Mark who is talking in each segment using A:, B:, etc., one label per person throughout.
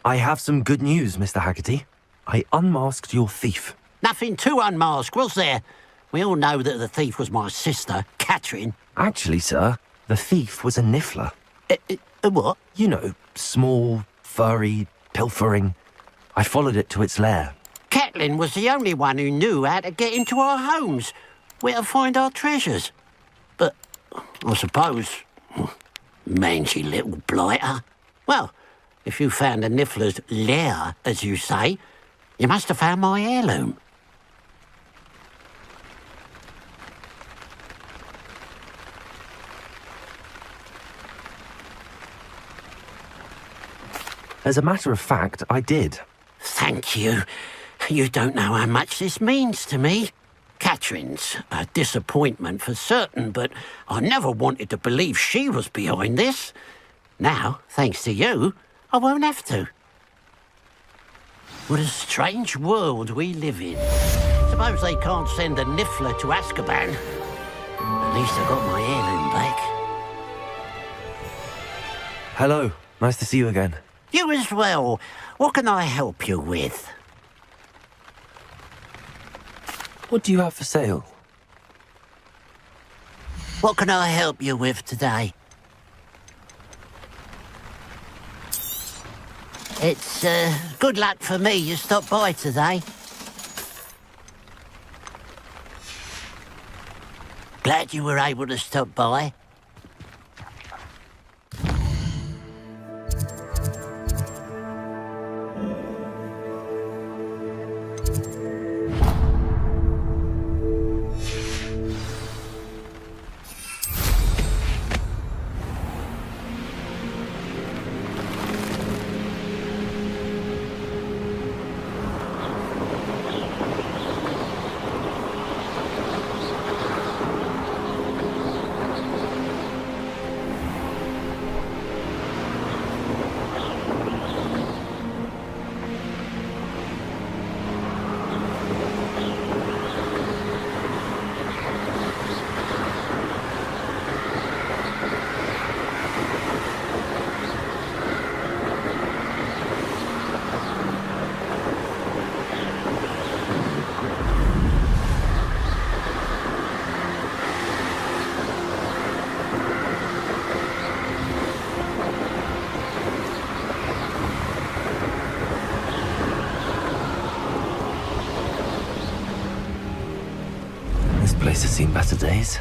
A: I have some good news, Mr. Haggerty. I unmasked your thief.
B: Nothing to unmask, was there? We all know that the thief was my sister, Catherine.
A: Actually, sir, the thief was a niffler.
B: A what?
A: You know, small, furry, pilfering. I followed it to its lair.
B: Catelyn was the only one who knew how to get into our homes, where to find our treasures. But I suppose, mangy little blighter. Well, if you found the niffler's lair, as you say, you must have found my heirloom.
A: As a matter of fact, I did.
B: Thank you. You don't know how much this means to me. Catherine's a disappointment for certain, but I never wanted to believe she was behind this. Now, thanks to you, I won't have to. What a strange world we live in. Suppose they can't send a niffler to Azkaban. At least I got my heirloom back.
A: Hello. Nice to see you again.
B: You as well. What can I help you with?
A: What do you have for sale?
B: What can I help you with today? It's good luck for me you stopped by today. Glad you were able to stop by.
A: This place has seen better days.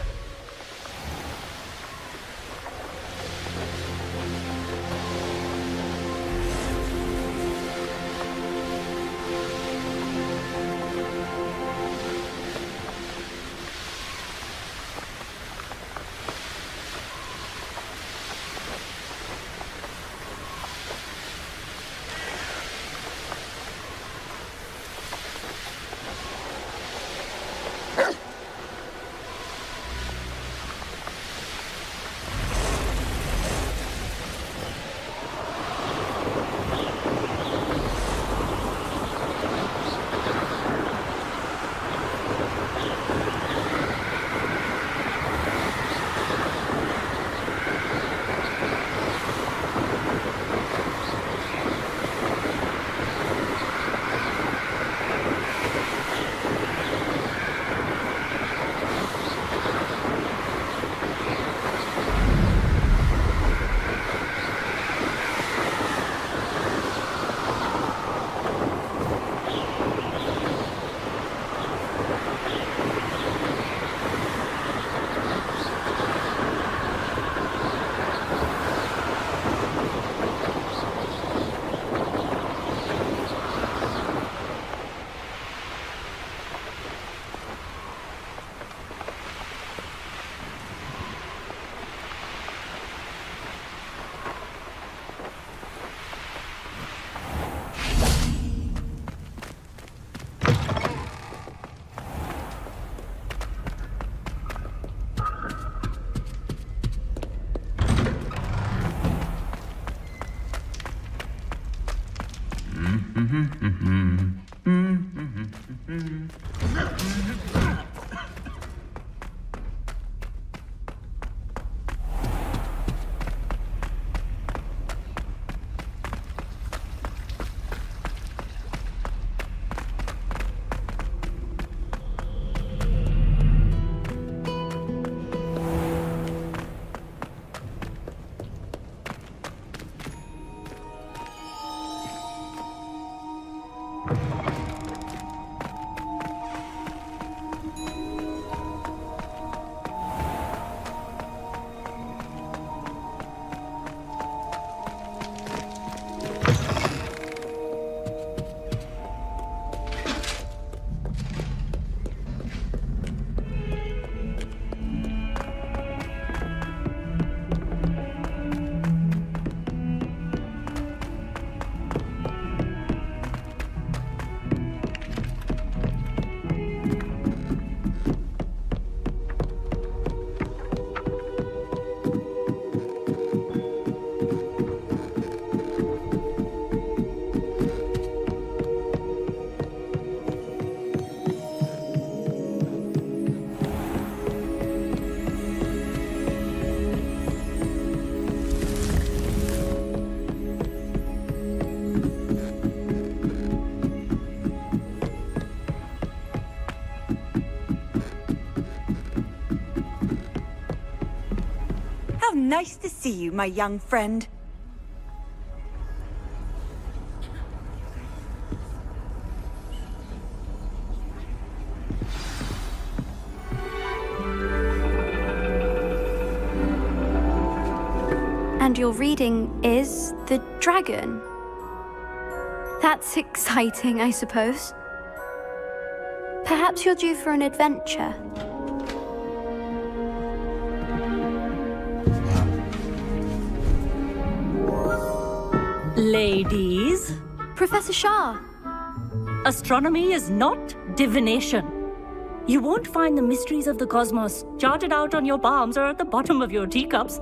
C: Nice to see you, my young friend.
D: And your reading is the dragon. That's exciting, I suppose. Perhaps you're due for an adventure.
E: Ladies,
D: Professor Shah.
E: astronomy is not divination. You won't find the mysteries of the cosmos charted out on your palms or at the bottom of your teacups.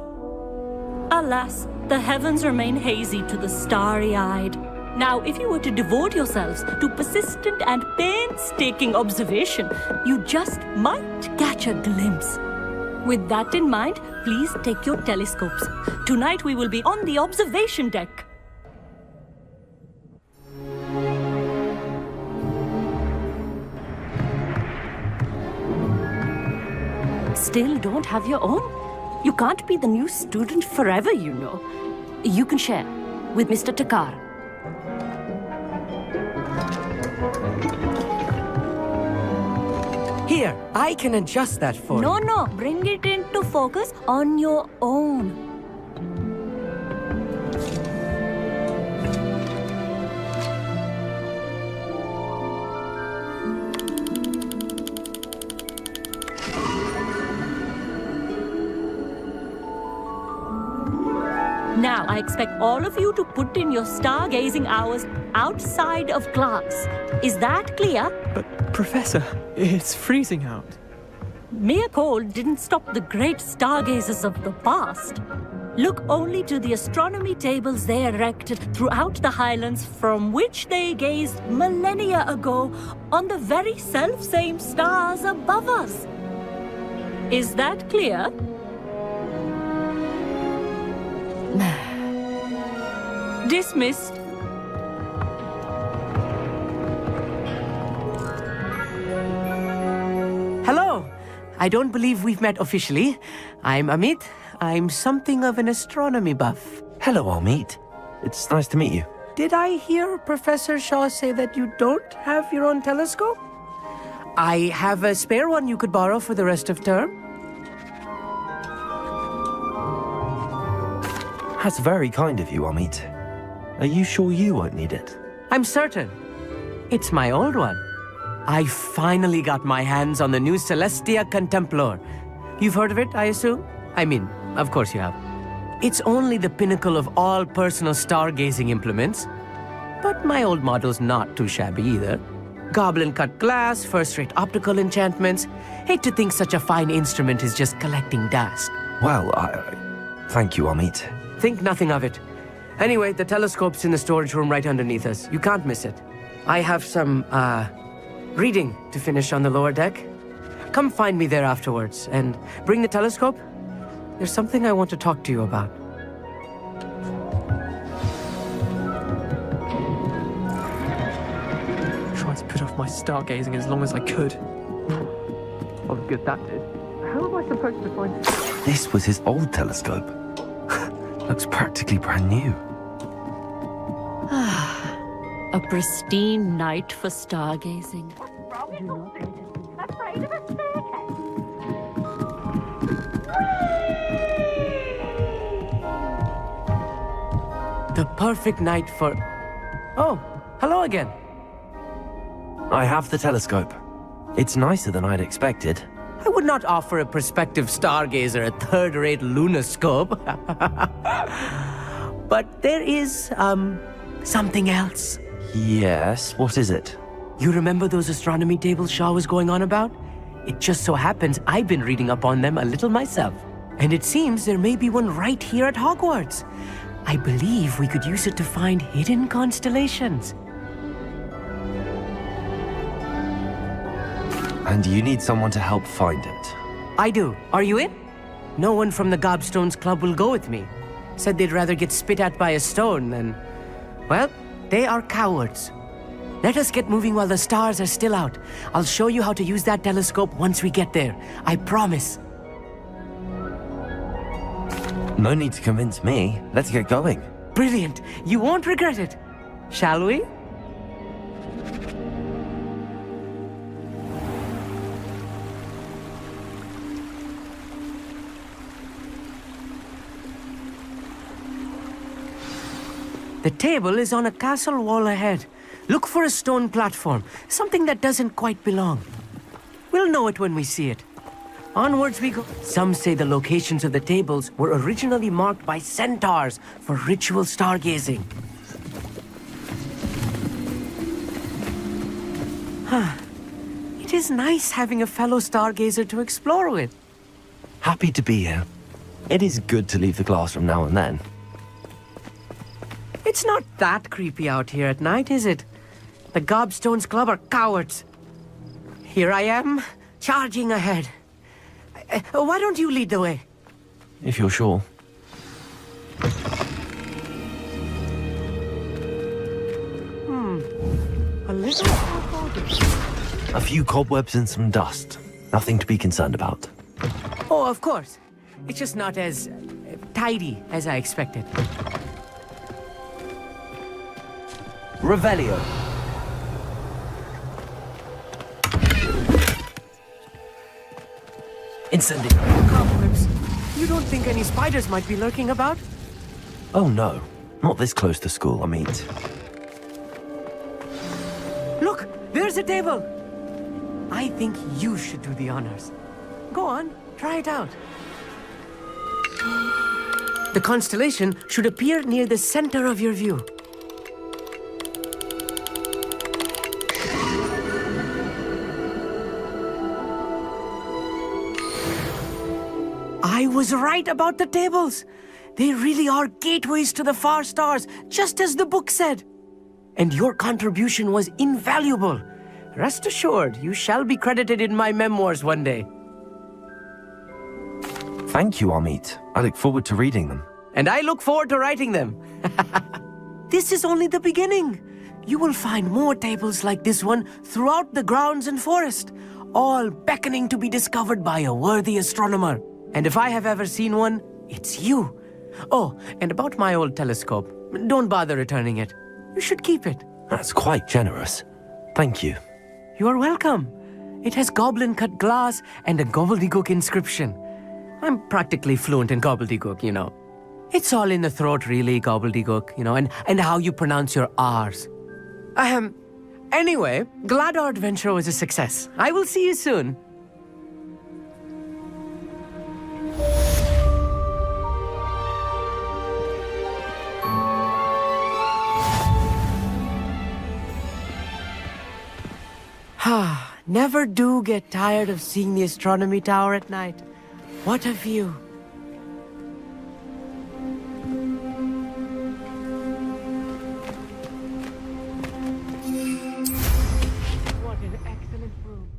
E: Alas, the heavens remain hazy to the starry-eyed. Now, if you were to devote yourselves to persistent and painstaking observation, you just might catch a glimpse. With that in mind, please take your telescopes. Tonight we will be on the observation deck. Still don't have your own? You can't be the new student forever, you know. You can share with Mr. Takar.
F: Here, I can adjust that for you.
E: No, bring it into focus on your own. Now, I expect all of you to put in your stargazing hours outside of class. Is that clear?
G: But, Professor, it's freezing out.
E: Mere cold didn't stop the great stargazers of the past. Look only to the astronomy tables they erected throughout the highlands from which they gazed millennia ago on the very self-same stars above us. Is that clear? Dismissed.
F: Hello. I don't believe we've met officially. I'm Amit. I'm something of an astronomy buff.
A: Hello, Amit. It's nice to meet you.
F: Did I hear Professor Shaw say that you don't have your own telescope? I have a spare one you could borrow for the rest of term.
A: That's very kind of you, Amit. Are you sure you won't need it?
F: I'm certain. It's my old one. I finally got my hands on the new Celestia Contemplar. You've heard of it, I assume? I mean, of course you have. It's only the pinnacle of all personal stargazing implements. But my old model's not too shabby either. Goblin-cut glass, first-rate optical enchantments. Hate to think such a fine instrument is just collecting dust.
A: Well, thank you, Amit.
F: Think nothing of it. Anyway, the telescope's in the storage room right underneath us. You can't miss it. I have some, reading to finish on the lower deck. Come find me there afterwards, and bring the telescope. There's something I want to talk to you about.
G: Tried to put off my stargazing as long as I could. Oh, good that did. How am I supposed to find...
A: This was his old telescope. Looks practically brand new.
E: A pristine night for stargazing.
C: Afraid of a staircase?
F: The perfect night for... Oh, hello again.
A: I have the telescope. It's nicer than I'd expected.
F: I would not offer a prospective stargazer a third-rate lunoscope. But there is, something else.
A: Yes, what is it?
F: You remember those astronomy tables Shaw was going on about? It just so happens I've been reading up on them a little myself. And it seems there may be one right here at Hogwarts. I believe we could use it to find hidden constellations.
A: And you need someone to help find it.
F: I do. Are you in? No one from the Gobstones Club will go with me. Said they'd rather get spit at by a stone than... Well, they are cowards. Let us get moving while the stars are still out. I'll show you how to use that telescope once we get there. I promise.
A: No need to convince me. Let's get going.
F: Brilliant. You won't regret it. Shall we? The table is on a castle wall ahead. Look for a stone platform, something that doesn't quite belong. We'll know it when we see it. Onwards we go. Some say the locations of the tables were originally marked by centaurs for ritual stargazing. It is nice having a fellow stargazer to explore with.
A: Happy to be here. It is good to leave the classroom now and then.
F: It's not that creepy out here at night, is it? The Gobstones Club are cowards. Here I am, charging ahead. Why don't you lead the way?
A: If you're sure.
F: A little foreboding.
A: A few cobwebs and some dust. Nothing to be concerned about.
F: Oh, of course. It's just not as tidy as I expected.
A: Revelio. Incendio.
F: Cobwebs. You don't think any spiders might be lurking about?
A: Oh no, not this close to school, I mean.
F: Look, there's a table. I think you should do the honors. Go on, try it out. The constellation should appear near the center of your view. I was right about the tables. They really are gateways to the far stars, just as the book said. And your contribution was invaluable. Rest assured, you shall be credited in my memoirs one day.
A: Thank you, Amit. I look forward to reading them.
F: And I look forward to writing them. This is only the beginning. You will find more tables like this one throughout the grounds and forest, all beckoning to be discovered by a worthy astronomer. And if I have ever seen one, it's you. Oh, and about my old telescope, don't bother returning it. You should keep it.
A: That's quite generous. Thank you.
F: You are welcome. It has goblin-cut glass and a gobbledygook inscription. I'm practically fluent in gobbledygook, you know. It's all in the throat, really, gobbledygook, you know, and how you pronounce your R's. Anyway, glad our adventure was a success. I will see you soon. Never do get tired of seeing the astronomy tower at night. What a view. What an excellent room.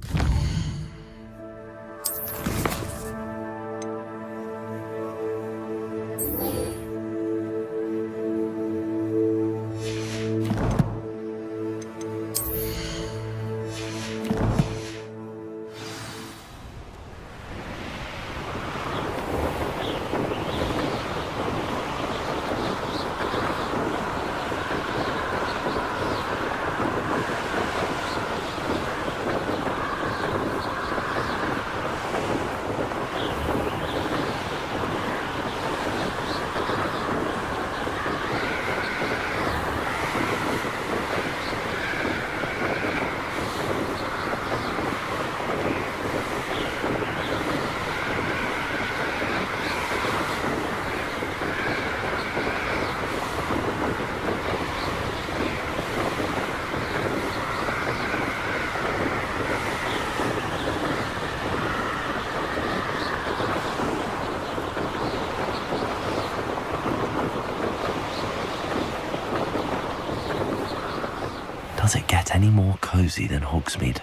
A: Does it get any more cozy than Hogsmeade?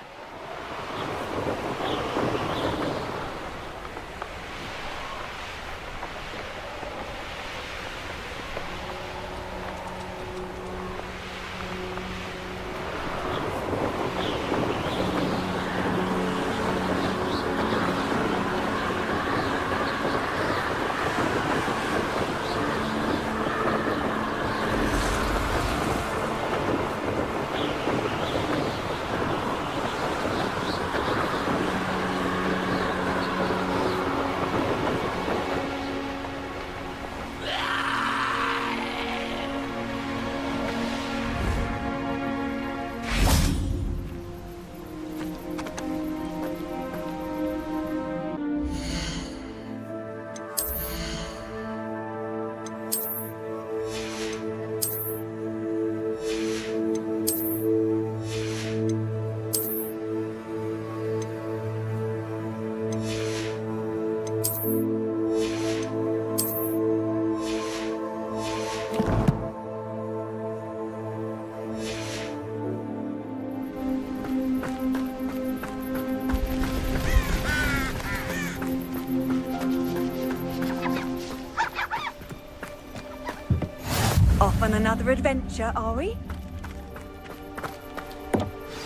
C: off on another adventure, are we?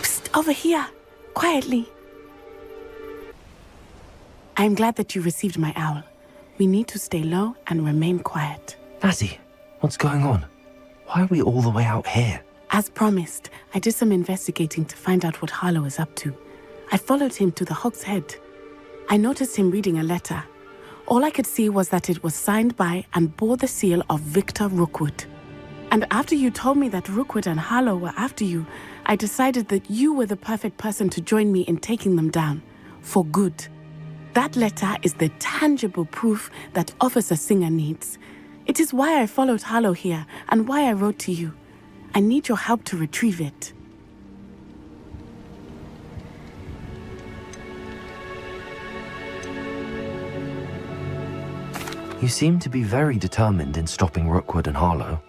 H: Psst, over here. Quietly. I'm glad that you received my owl. We need to stay low and remain quiet.
A: Natty, what's going on? Why are we all the way out here?
H: As promised, I did some investigating to find out what Harlow is up to. I followed him to the Hog's Head. I noticed him reading a letter. All I could see was that it was signed by and bore the seal of Victor Rookwood. And after you told me that Rookwood and Harlow were after you, I decided that you were the perfect person to join me in taking them down. For good. That letter is the tangible proof that Officer Singer needs. It is why I followed Harlow here and why I wrote to you. I need your help to retrieve it.
A: You seem to be very determined in stopping Rookwood and Harlow.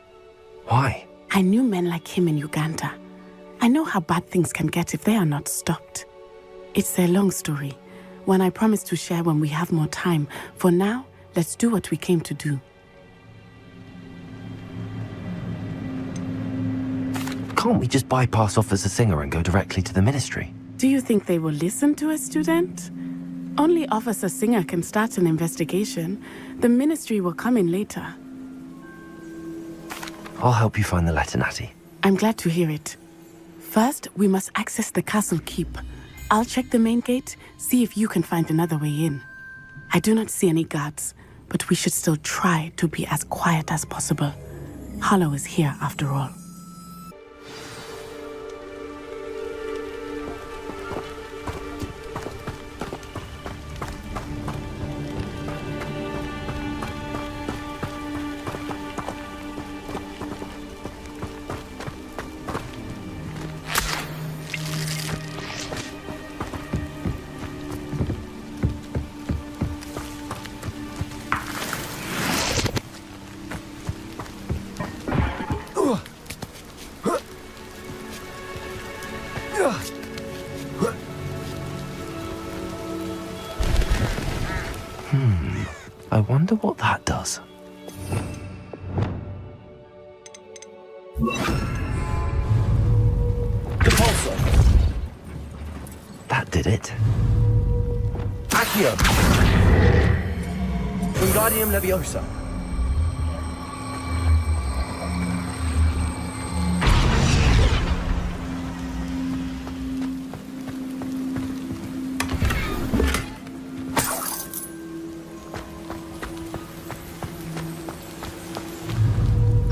A: Why?
H: I knew men like him in Uganda. I know how bad things can get if they are not stopped. It's a long story, one I promise to share when we have more time. For now, let's do what we came to do.
A: Can't we just bypass Officer Singer and go directly to the ministry?
H: Do you think they will listen to a student? Only Officer Singer can start an investigation. The ministry will come in later.
A: I'll help you find the letter, Natty.
H: I'm glad to hear it. First, we must access the castle keep. I'll check the main gate, see if you can find another way in. I do not see any guards, but we should still try to be as quiet as possible. Harlow is here after all.
A: I wonder what that does. That did it.
I: Accio! Wingardium Leviosa.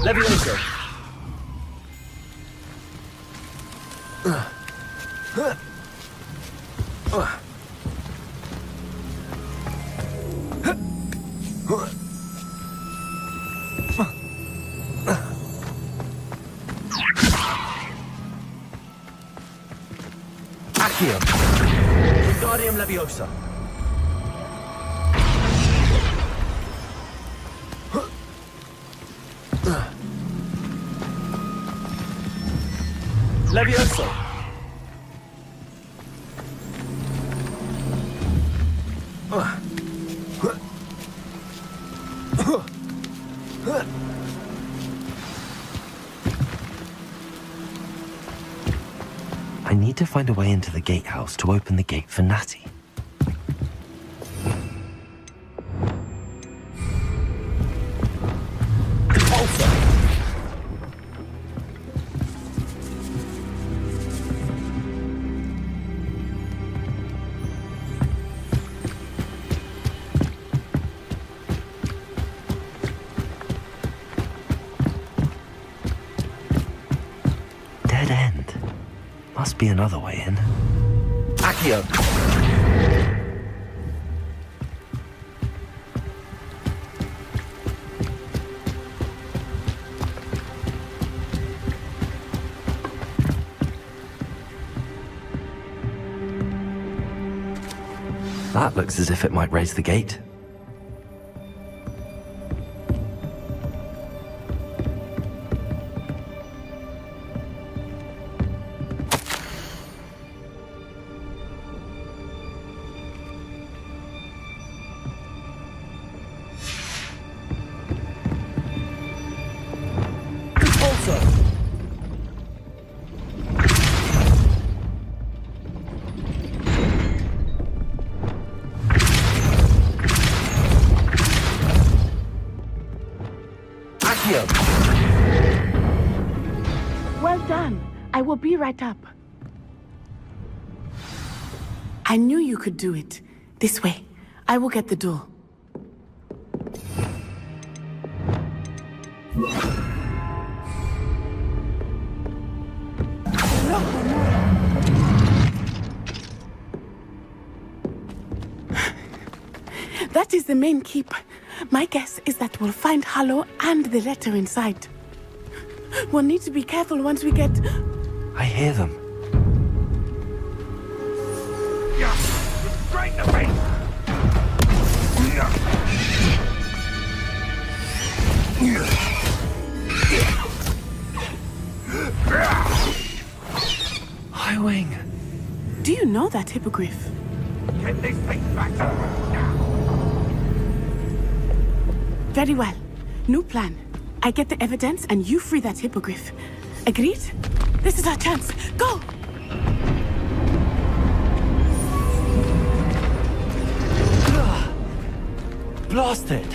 I: Leviosa. Accio. Wingardium Leviosa. Leviosa.
A: I need to find a way into the gatehouse to open the gate for Natty. Dead end. Must be another way in.
I: Accio.
A: That looks as if it might raise the gate.
I: Accio!
H: Well done. I will be right up. I knew you could do it. This way. I will get the door. That is the main keep. My guess is that we'll find Harlow and the letter inside. We'll need to be careful once we get...
A: I hear them.
I: Straight away!
A: Highwing.
H: Do you know that hippogriff?
I: Get this thing back to now!
H: Very well. New plan. I get the evidence and you free that hippogriff. Agreed? This is our chance. Go!
A: Blasted!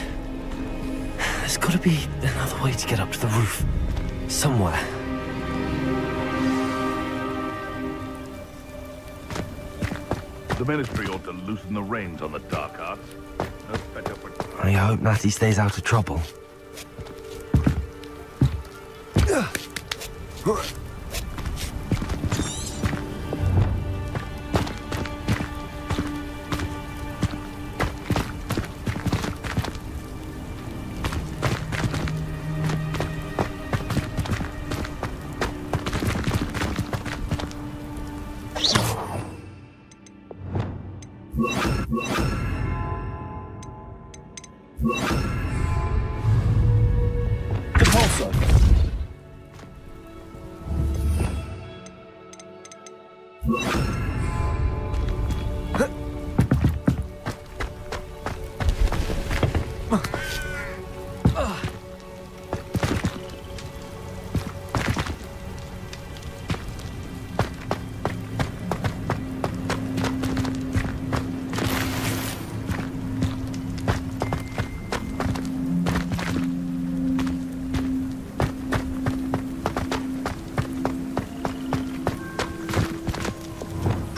A: There's got to be another way to get up to the roof. Somewhere.
J: The Ministry ought to loosen the reins on the dark arts. No better for...
A: I hope Natty stays out of trouble.
I: Depulso!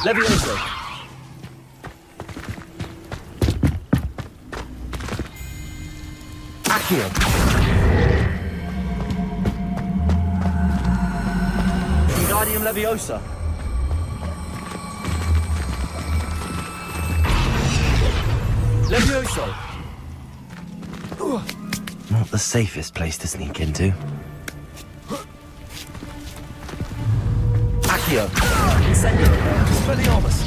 I: Levioso! Accio! Wingardium Leviosa! Levioso!
A: Not the safest place to sneak into.
I: Accio! Incendio! Expelliarmus!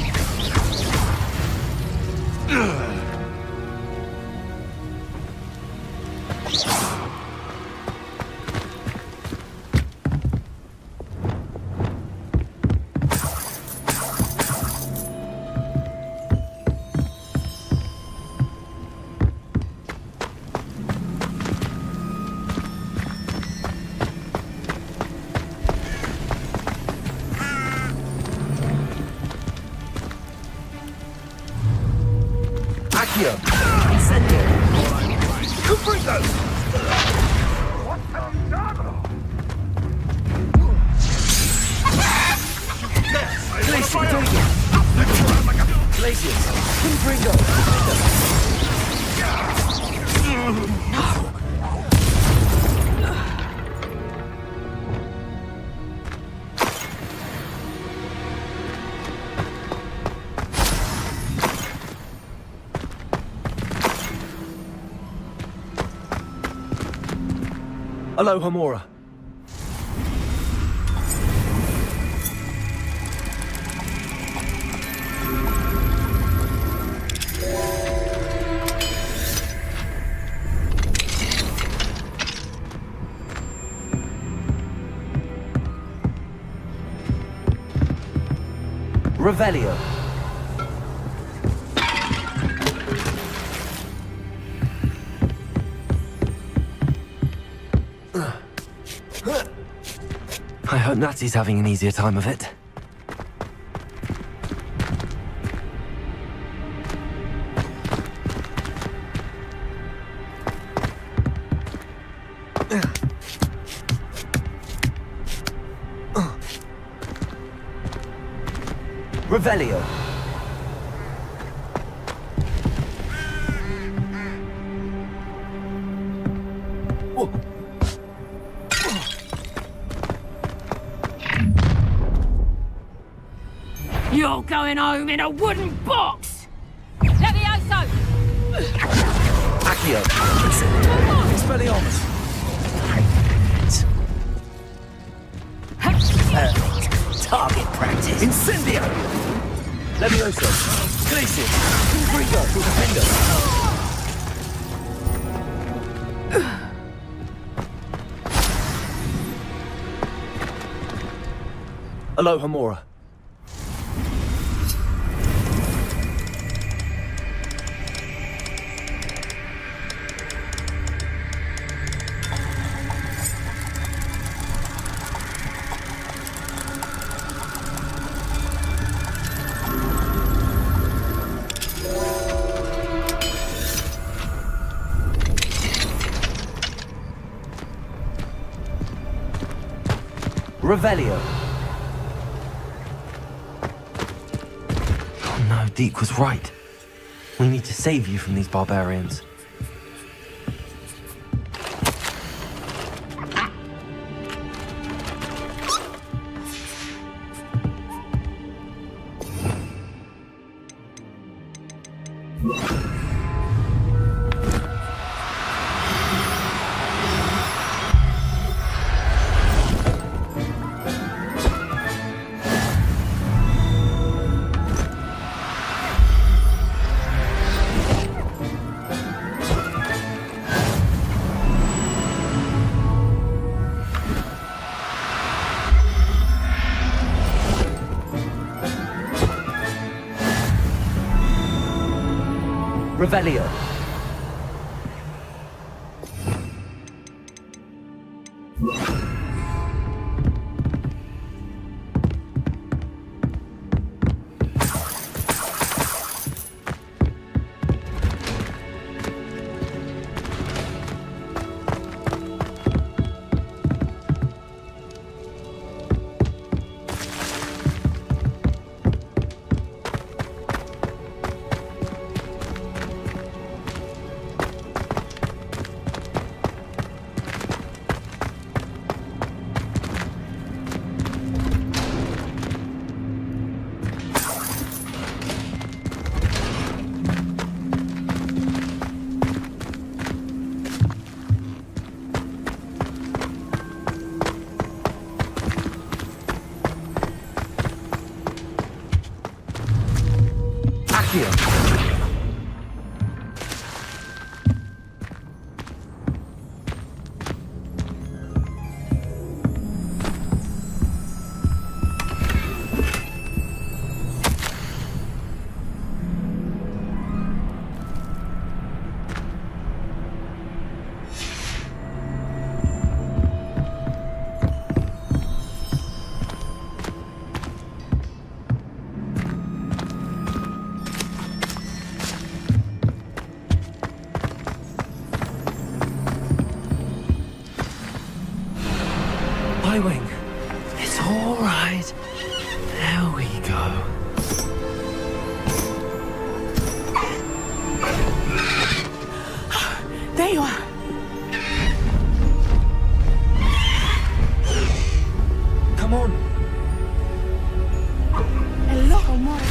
I: Accio! Incendio! Cuprigo! Glaciers! Cuprigo! Aloha Mora.
A: Revelio. I hope Natty's having an easier time of it.
I: Revelio.
E: You're going home in a wooden box! Levioso!
I: Accio. Expelliarmus.
A: Target practice.
I: Incendio. Levioso. Glacius. Confringo. Defender. Aloha Mora. Revelio.
A: Oh no, Deke was right. We need to save you from these barbarians.
I: Revelio.
A: Wing. It's all right. There we go.
H: There you are.
I: Come on.
H: Hello, Mora.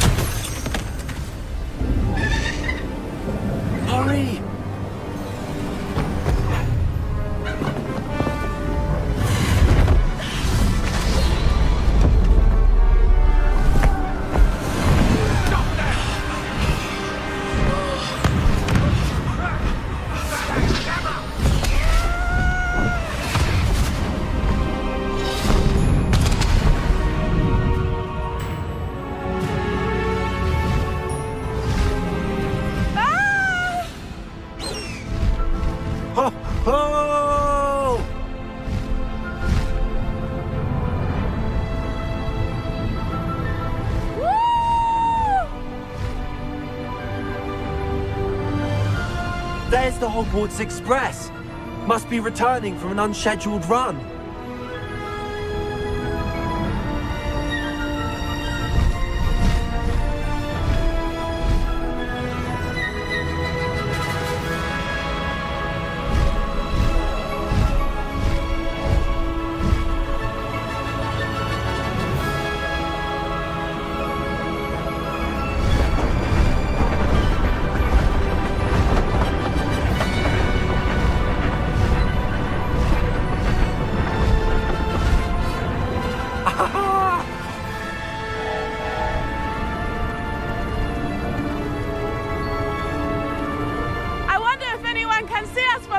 I: Hurry. There's the Hogwarts Express. Must be returning from an unscheduled run.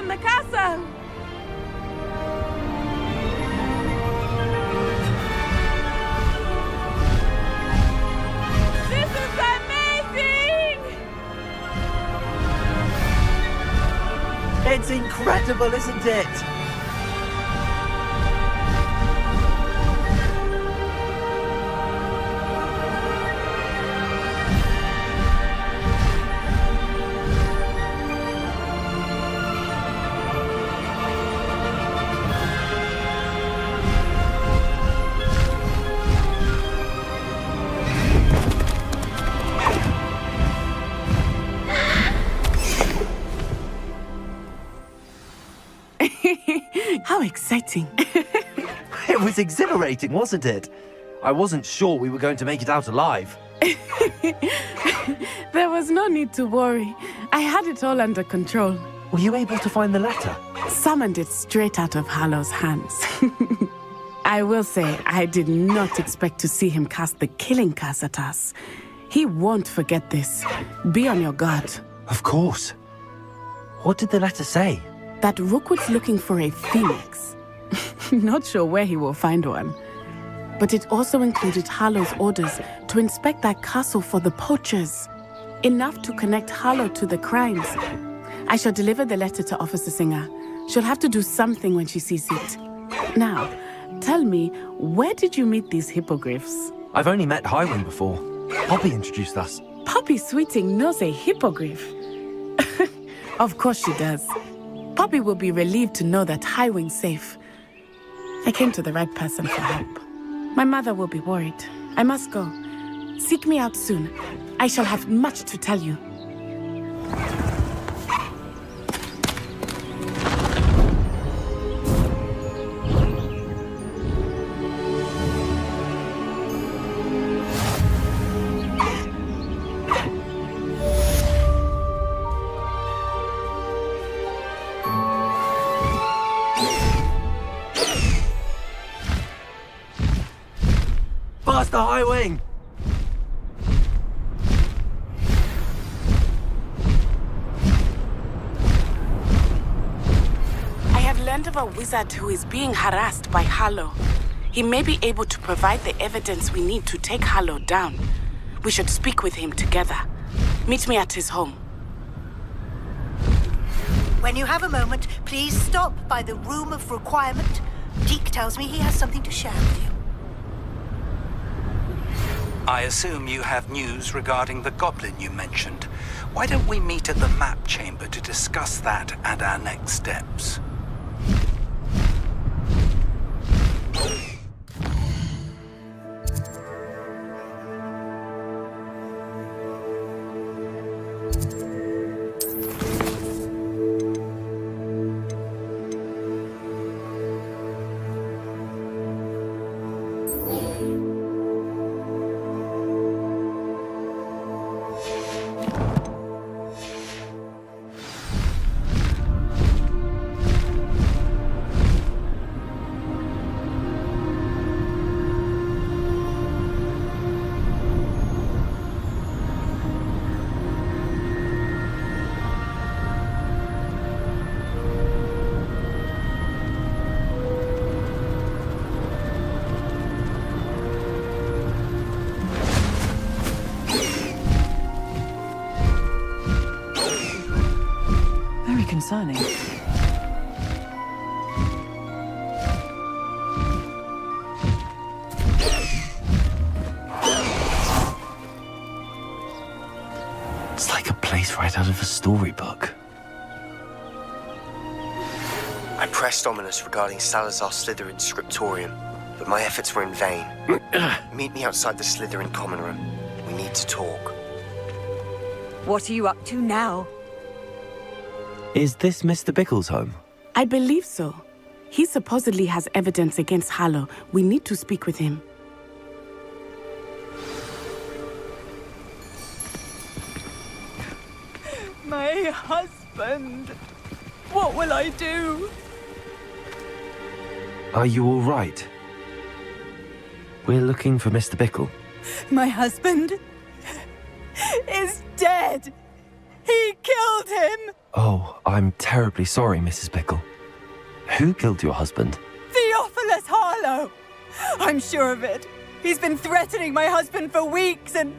C: on the castle! This is amazing!
I: It's incredible, isn't it?
H: How exciting.
I: It was exhilarating, wasn't it? I wasn't sure we were going to make it out alive.
H: There was no need to worry. I had it all under control.
I: Were you able to find the letter?
H: Summoned it straight out of Hallow's hands. I will say, I did not expect to see him cast the killing curse at us. He won't forget this. Be on your guard.
I: Of course. What did the letter say?
H: That Rookwood's looking for a phoenix. Not sure where he will find one. But it also included Harlow's orders to inspect that castle for the poachers. Enough to connect Harlow to the crimes. I shall deliver the letter to Officer Singer. She'll have to do something when she sees it. Now, tell me, where did you meet these hippogriffs?
I: I've only met Highwing before. Poppy introduced us.
H: Poppy Sweeting knows a hippogriff. Of course she does. Poppy will be relieved to know that Highwing's safe. I came to the right person for help. My mother will be worried. I must go. Seek me out soon. I shall have much to tell you.
I: Faster, Highwing!
H: I have learned of a wizard who is being harassed by Harlow. He may be able to provide the evidence we need to take Harlow down. We should speak with him together. Meet me at his home.
K: When you have a moment, please stop by the Room of Requirement. Deke tells me he has something to share with you.
L: I assume you have news regarding the goblin you mentioned. Why don't we meet at the map chamber to discuss that and our next steps?
M: Concerning.
A: It's like a place right out of a storybook.
N: I pressed Ominous regarding Salazar Slytherin's scriptorium, but my efforts were in vain. Meet me outside the Slytherin common room. We need to talk.
C: What are you up to now?
I: Is this Mr. Bickle's home?
H: I believe so. He supposedly has evidence against Harlow. We need to speak with him.
C: My husband. What will I do?
I: Are you all right? We're looking for Mr. Bickle.
C: My husband is dead. He killed killed him!
I: Oh, I'm terribly sorry, Mrs. Bickle. Who killed your husband?
C: Theophilus Harlow! I'm sure of it. He's been threatening my husband for weeks and...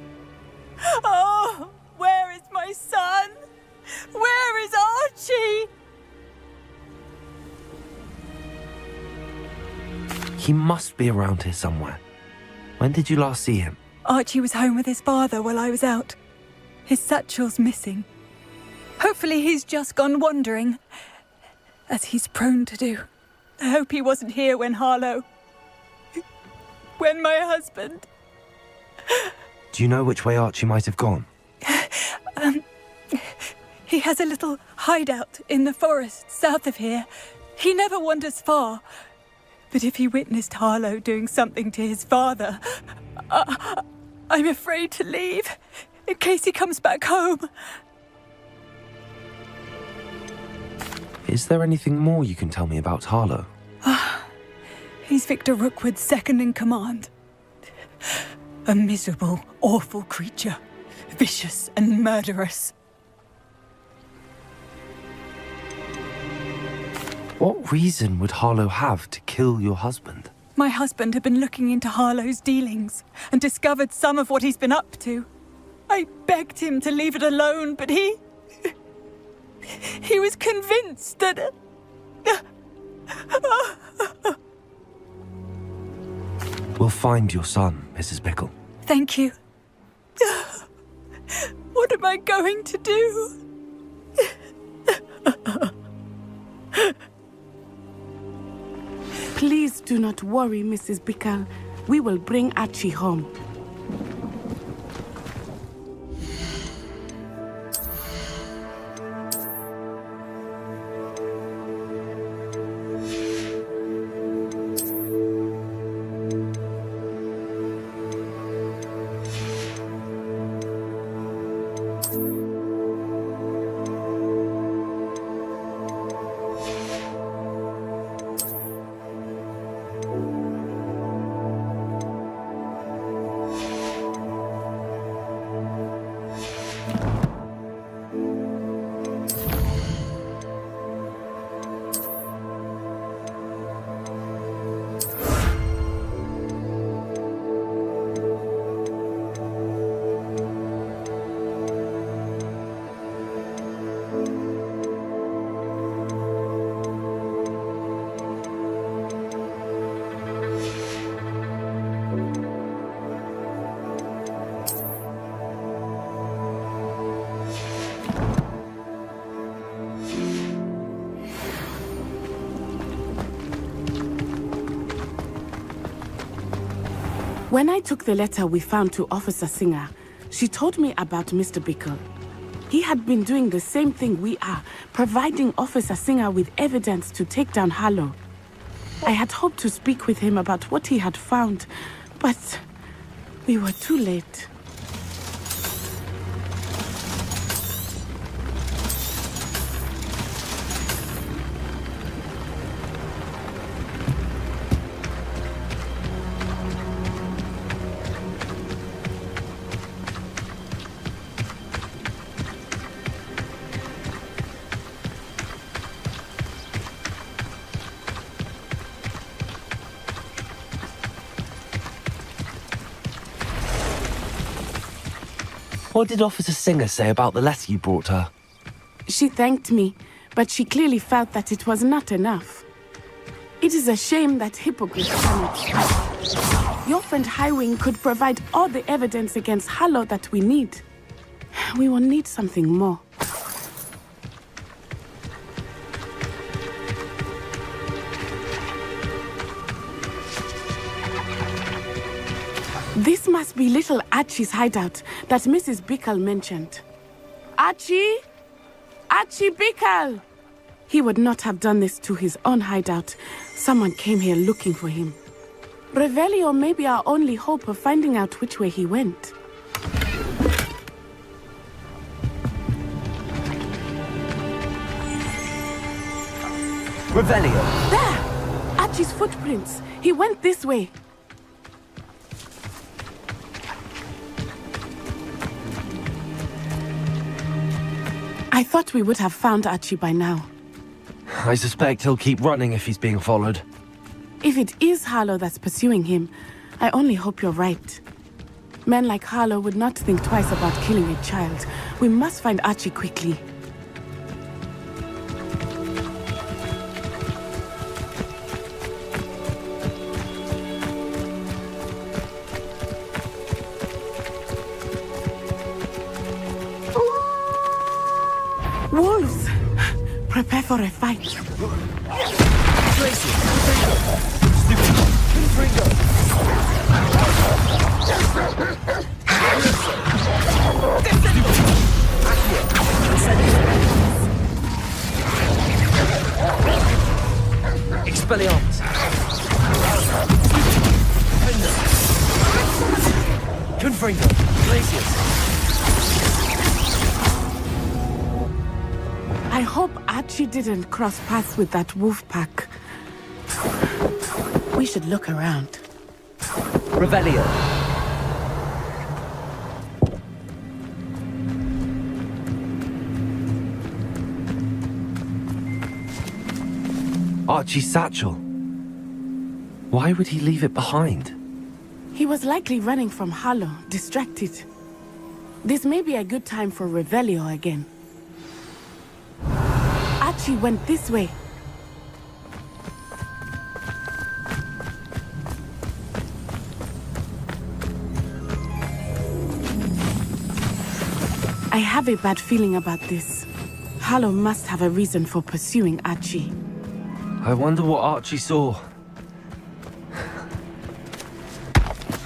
C: Oh, where is my son? Where is Archie?
I: He must be around here somewhere. When did you last see him?
C: Archie was home with his father while I was out. His satchel's missing. Hopefully he's just gone wandering, as he's prone to do. I hope he wasn't here when Harlow... when my husband...
I: Do you know which way Archie might have gone?
C: He has a little hideout in the forest south of here. He never wanders far. But if he witnessed Harlow doing something to his father, I'm afraid to leave, in case he comes back home.
I: Is there anything more you can tell me about Harlow?
C: He's Victor Rookwood's second in command. A miserable, awful creature. Vicious and murderous.
I: What reason would Harlow have to kill your husband?
C: My husband had been looking into Harlow's dealings and discovered some of what he's been up to. I begged him to leave it alone, but he was convinced that...
I: We'll find your son, Mrs. Bickle.
C: Thank you. What am I going to do?
H: Please do not worry, Mrs. Bickle. We will bring Archie home. When I took the letter we found to Officer Singer, she told me about Mr. Bickle. He had been doing the same thing we are, providing Officer Singer with evidence to take down Harlow. I had hoped to speak with him about what he had found, but we were too late.
I: What did Officer Singer say about the letter you brought her?
H: She thanked me, but she clearly felt that it was not enough. It is a shame that hypocrites cannot. Your friend Highwing could provide all the evidence against Harlow that we need. We will need something more. This must be little Archie's hideout that Mrs. Bickle mentioned. Archie? Archie Bickle! He would not have done this to his own hideout. Someone came here looking for him. Revelio may be our only hope of finding out which way he went.
I: Revelio!
H: There! Archie's footprints. He went this way. I thought we would have found Archie by now.
A: I suspect he'll keep running if he's being followed.
H: If it is Harlow that's pursuing him, I only hope you're right. Men like Harlow would not think twice about killing a child. We must find Archie quickly. Wolves! Prepare for a fight.
A: Expelliarmus! Confringo! Glacius!
H: I hope Archie didn't cross paths with that wolf pack. We should look around.
A: Revelio! Archie's satchel. Why would he leave it behind?
H: He was likely running from Harlow, distracted. This may be a good time for Revelio again. Archie went this way. I have a bad feeling about this. Harlow must have a reason for pursuing Archie.
A: I wonder what Archie saw.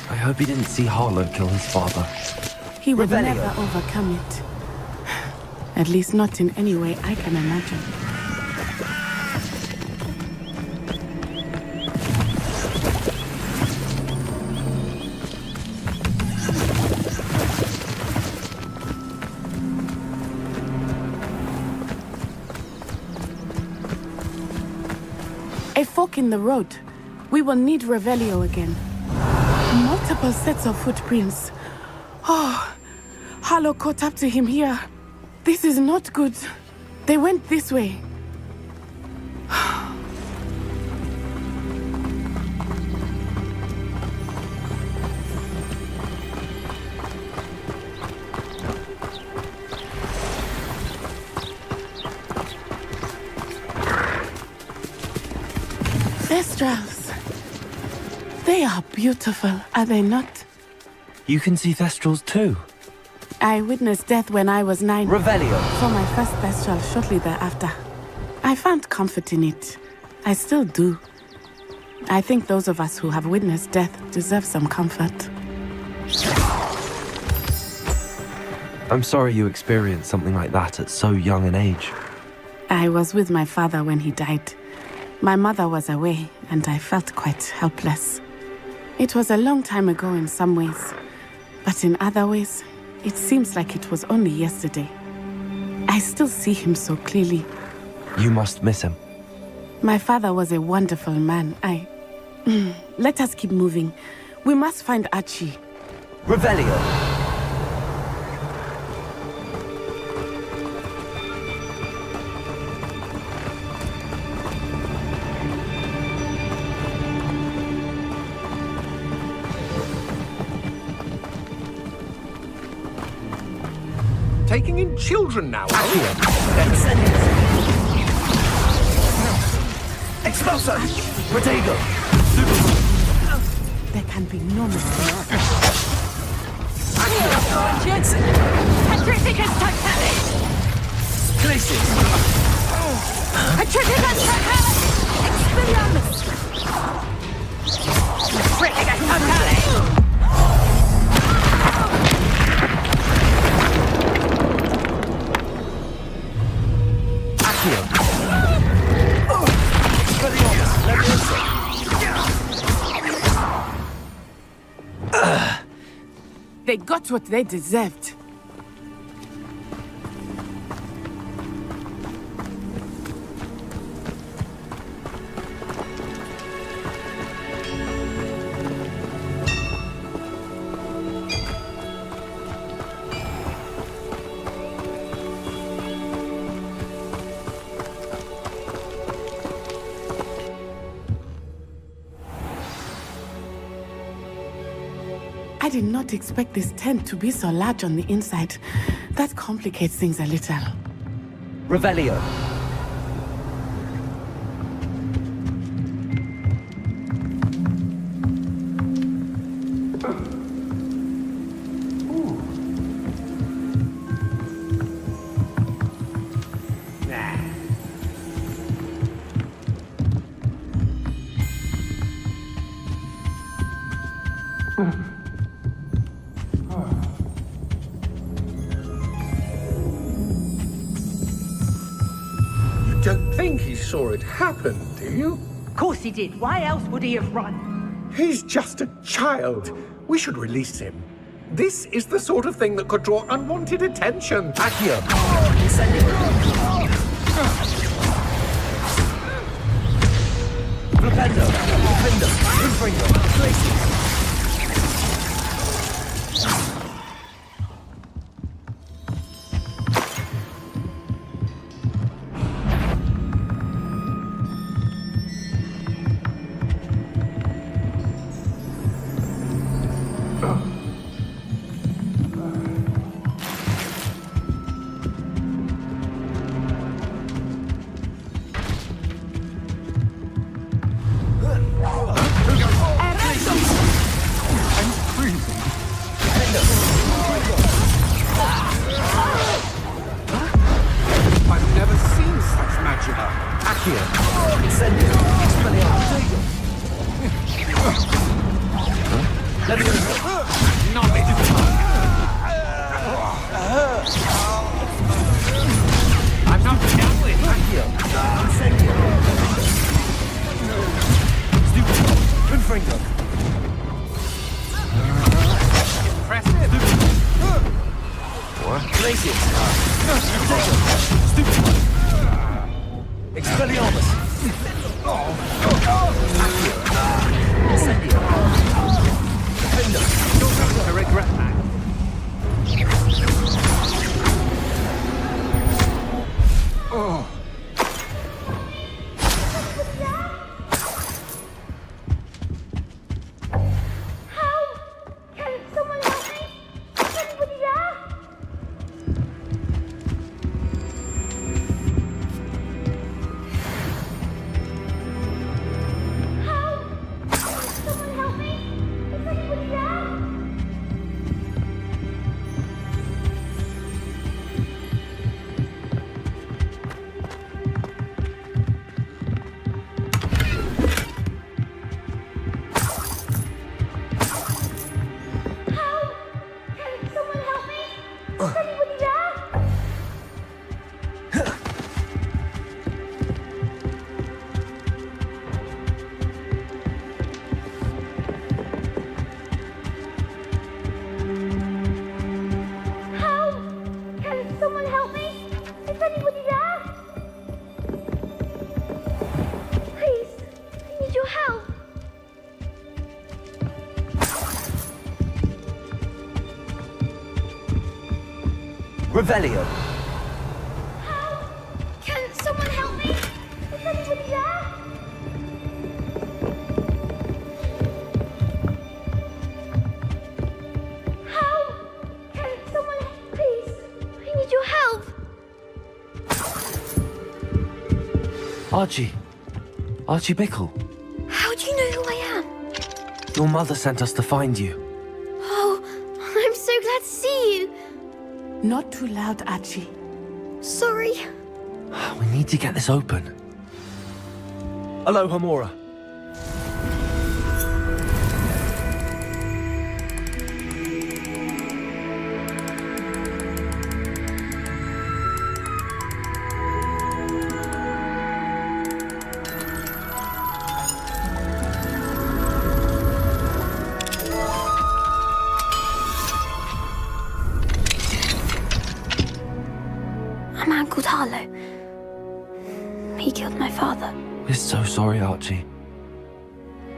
A: I hope he didn't see Harlow kill his father.
H: He would
A: Revelio.
H: never overcome it. At least not in any way I can imagine. A fork in the road. We will need Revelio again. Multiple sets of footprints. Oh, Harlow caught up to him here. This is not good. They went this way. Thestrals. They are beautiful, are they not?
A: You can see Thestrals too.
H: I witnessed death when I was 9.
A: Revelio.
H: Saw my first Thestral shortly thereafter. I found comfort in it. I still do. I think those of us who have witnessed death deserve some comfort.
A: I'm sorry you experienced something like that at so young an age.
H: I was with my father when he died. My mother was away, and I felt quite helpless. It was a long time ago in some ways, but in other ways, it seems like it was only yesterday. I still see him so clearly.
A: You must miss him.
H: My father was a wonderful man. Let us keep moving. We must find Archie.
A: Revelio.
M: Taking in children now.
A: Expulso! Protego!
H: There can be no mistake.
C: Petrificus totalis!
A: Glacius!
C: Petrificus totalis! Expelliarmus! Petrificus totalis!
H: They got what they deserved. did not expect this tent to be so large on the inside. That complicates things a little.
A: Revelio.
M: You don't think he saw it happen, do you?
K: Of course he did. Why else would he have run?
M: He's just a child. We should release him. This is the sort of thing that could draw unwanted attention.
A: Accio. Flipendo. Flipendo. Infringo. Glacius.
M: I've never seen such magic.
A: Accio. Incendio. Expelliarmus. Levioso.
M: Not I'm not dealt with.
A: Accio. Incendio. Stupido. Infringo.
M: Impressive.
A: Glacius. Stupido. Expelliarmus. Incendio. Defender.
M: I regret that. Oh.
D: Can someone help me? Is anybody there? Someone help me? Is anybody there? Can someone help me? Is anybody there? Can someone help me? Is anybody there? Please, I need your help.
A: Revelio.
D: Can someone help me? Is anybody there? Can someone please? I need your help.
A: Archie. Archie Bickle.
D: How do you know who I am?
A: Your mother sent us to find you.
D: Oh, I'm so glad to see you.
H: Not too loud, Archie.
D: Sorry.
A: We need to get this open. Aloha, Mora.
D: A man called Harlow. He killed my father.
A: We're so sorry, Archie.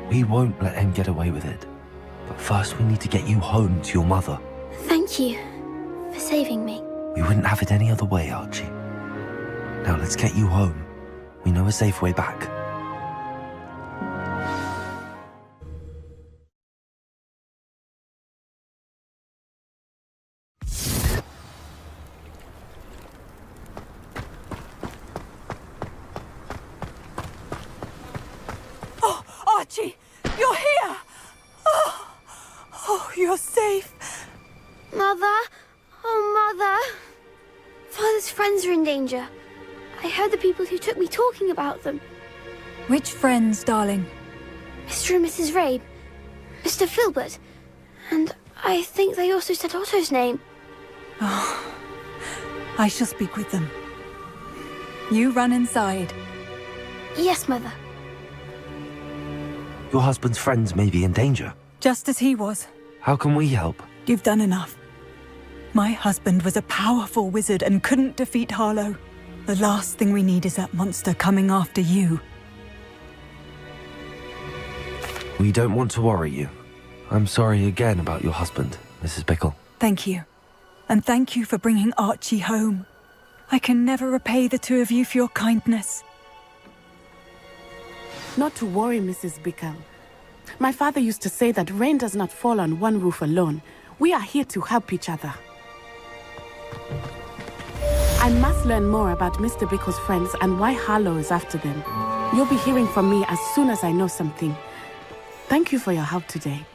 A: We won't let him get away with it. But first we need to get you home to your mother.
D: Thank you for saving me.
A: We wouldn't have it any other way, Archie. Now let's get you home. We know a safe way back.
D: friends are in danger. I heard the people who took me talking about them.
C: Which friends, darling?
D: Mr. and Mrs. Rabe, Mr. Filbert, and I think they also said Otto's name.
C: Oh, I shall speak with them. You run inside.
D: Yes, Mother.
A: Your husband's friends may be in danger.
C: Just as he was.
A: How can we help?
C: You've done enough. My husband was a powerful wizard and couldn't defeat Harlow. The last thing we need is that monster coming after you.
A: We don't want to worry you. I'm sorry again about your husband, Mrs. Bickle.
C: Thank you. And thank you for bringing Archie home. I can never repay the two of you for your kindness.
H: Not to worry, Mrs. Bickle. My father used to say that rain does not fall on one roof alone. We are here to help each other. I must learn more about Mr. Bickle's friends and why Harlow is after them. You'll be hearing from me as soon as I know something. Thank you for your help today.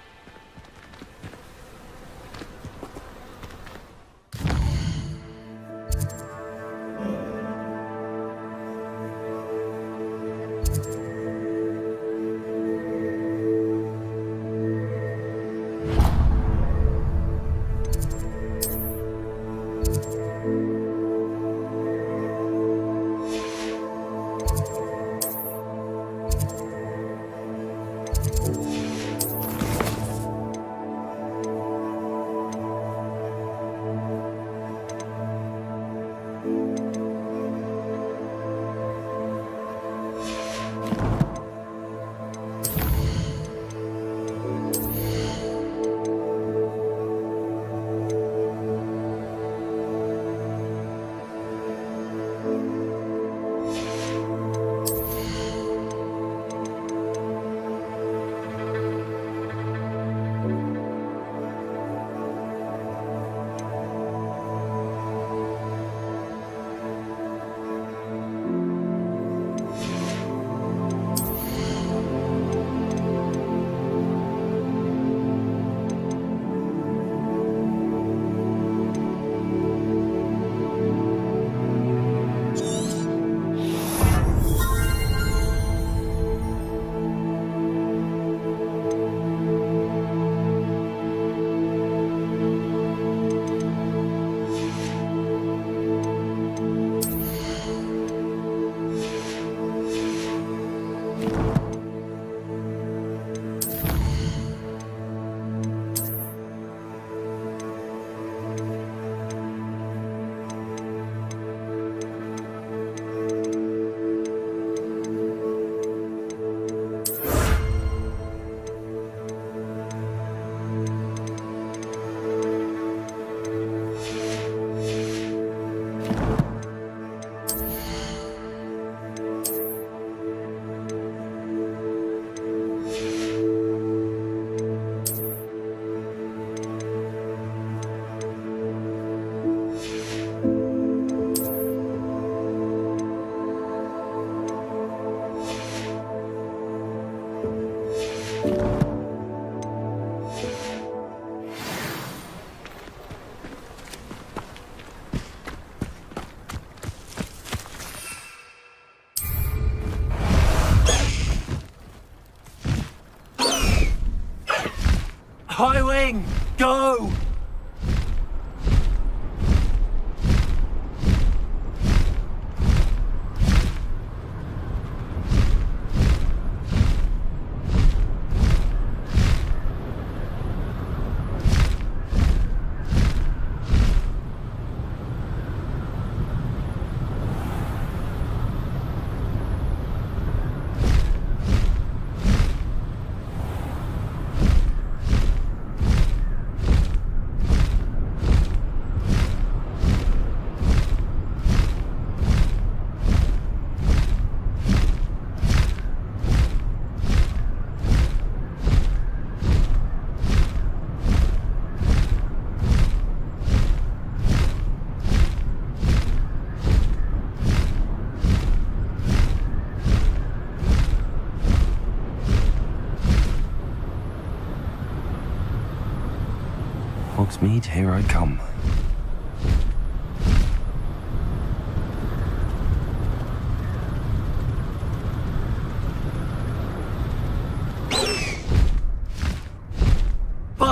I: Highwing, go!
A: Hogsmeade, here I come.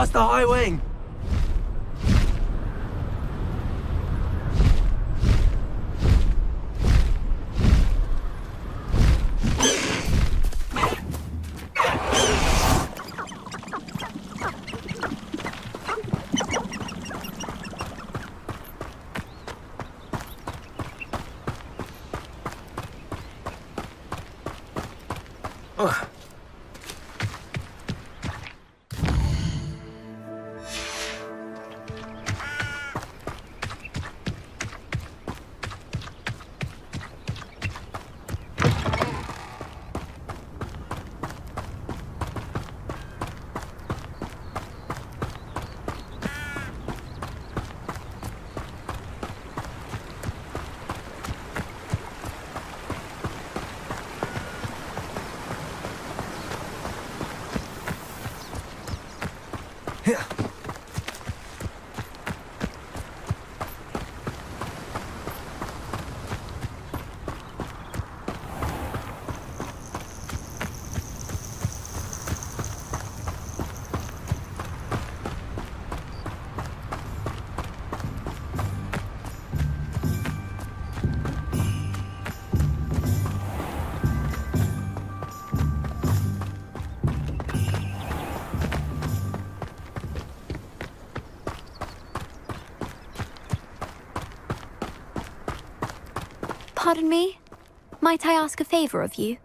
I: Past the high wing!
D: Pardon me? Might I ask a favour of you?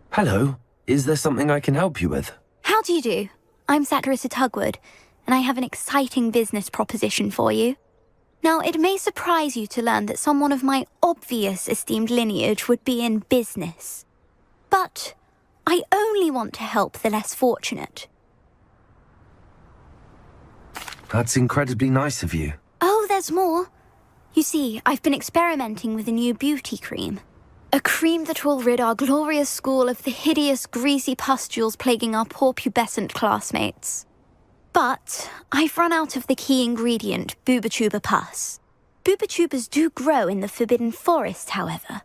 A: Hello. Is there something I can help you with?
D: How do you do? I'm Satirissa Tugwood, and I have an exciting business proposition for you. Now, it may surprise you to learn that someone of my obvious esteemed lineage would be in business. But I only want to help the less fortunate.
A: That's incredibly nice of you.
D: Oh, there's more. You see, I've been experimenting with a new beauty cream. A cream that will rid our glorious school of the hideous, greasy pustules plaguing our poor pubescent classmates. But I've run out of the key ingredient, Booba-Tuba pus. Booba-Tubas do grow in the Forbidden Forest, however.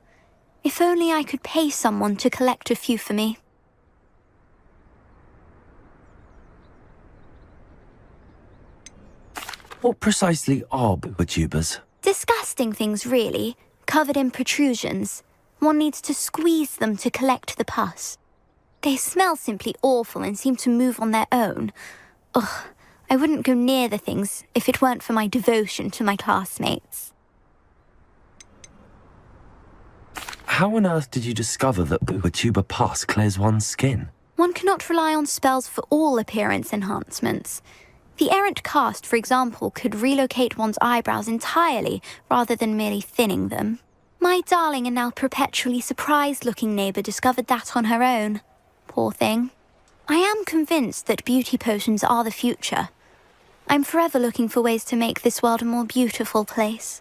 D: If only I could pay someone to collect a few for me.
A: What precisely are Booba-Tubas?
D: Disgusting things, really, covered in protrusions. One needs to squeeze them to collect the pus. They smell simply awful and seem to move on their own. Ugh, I wouldn't go near the things if it weren't for my devotion to my classmates.
A: How on earth did you discover that Booba-Tuba pus clears one's skin?
D: One cannot rely on spells for all appearance enhancements. The errant cast, for example, could relocate one's eyebrows entirely rather than merely thinning them. My darling and now perpetually surprised-looking neighbour discovered that on her own. Poor thing. I am convinced that beauty potions are the future. I'm forever looking for ways to make this world a more beautiful place.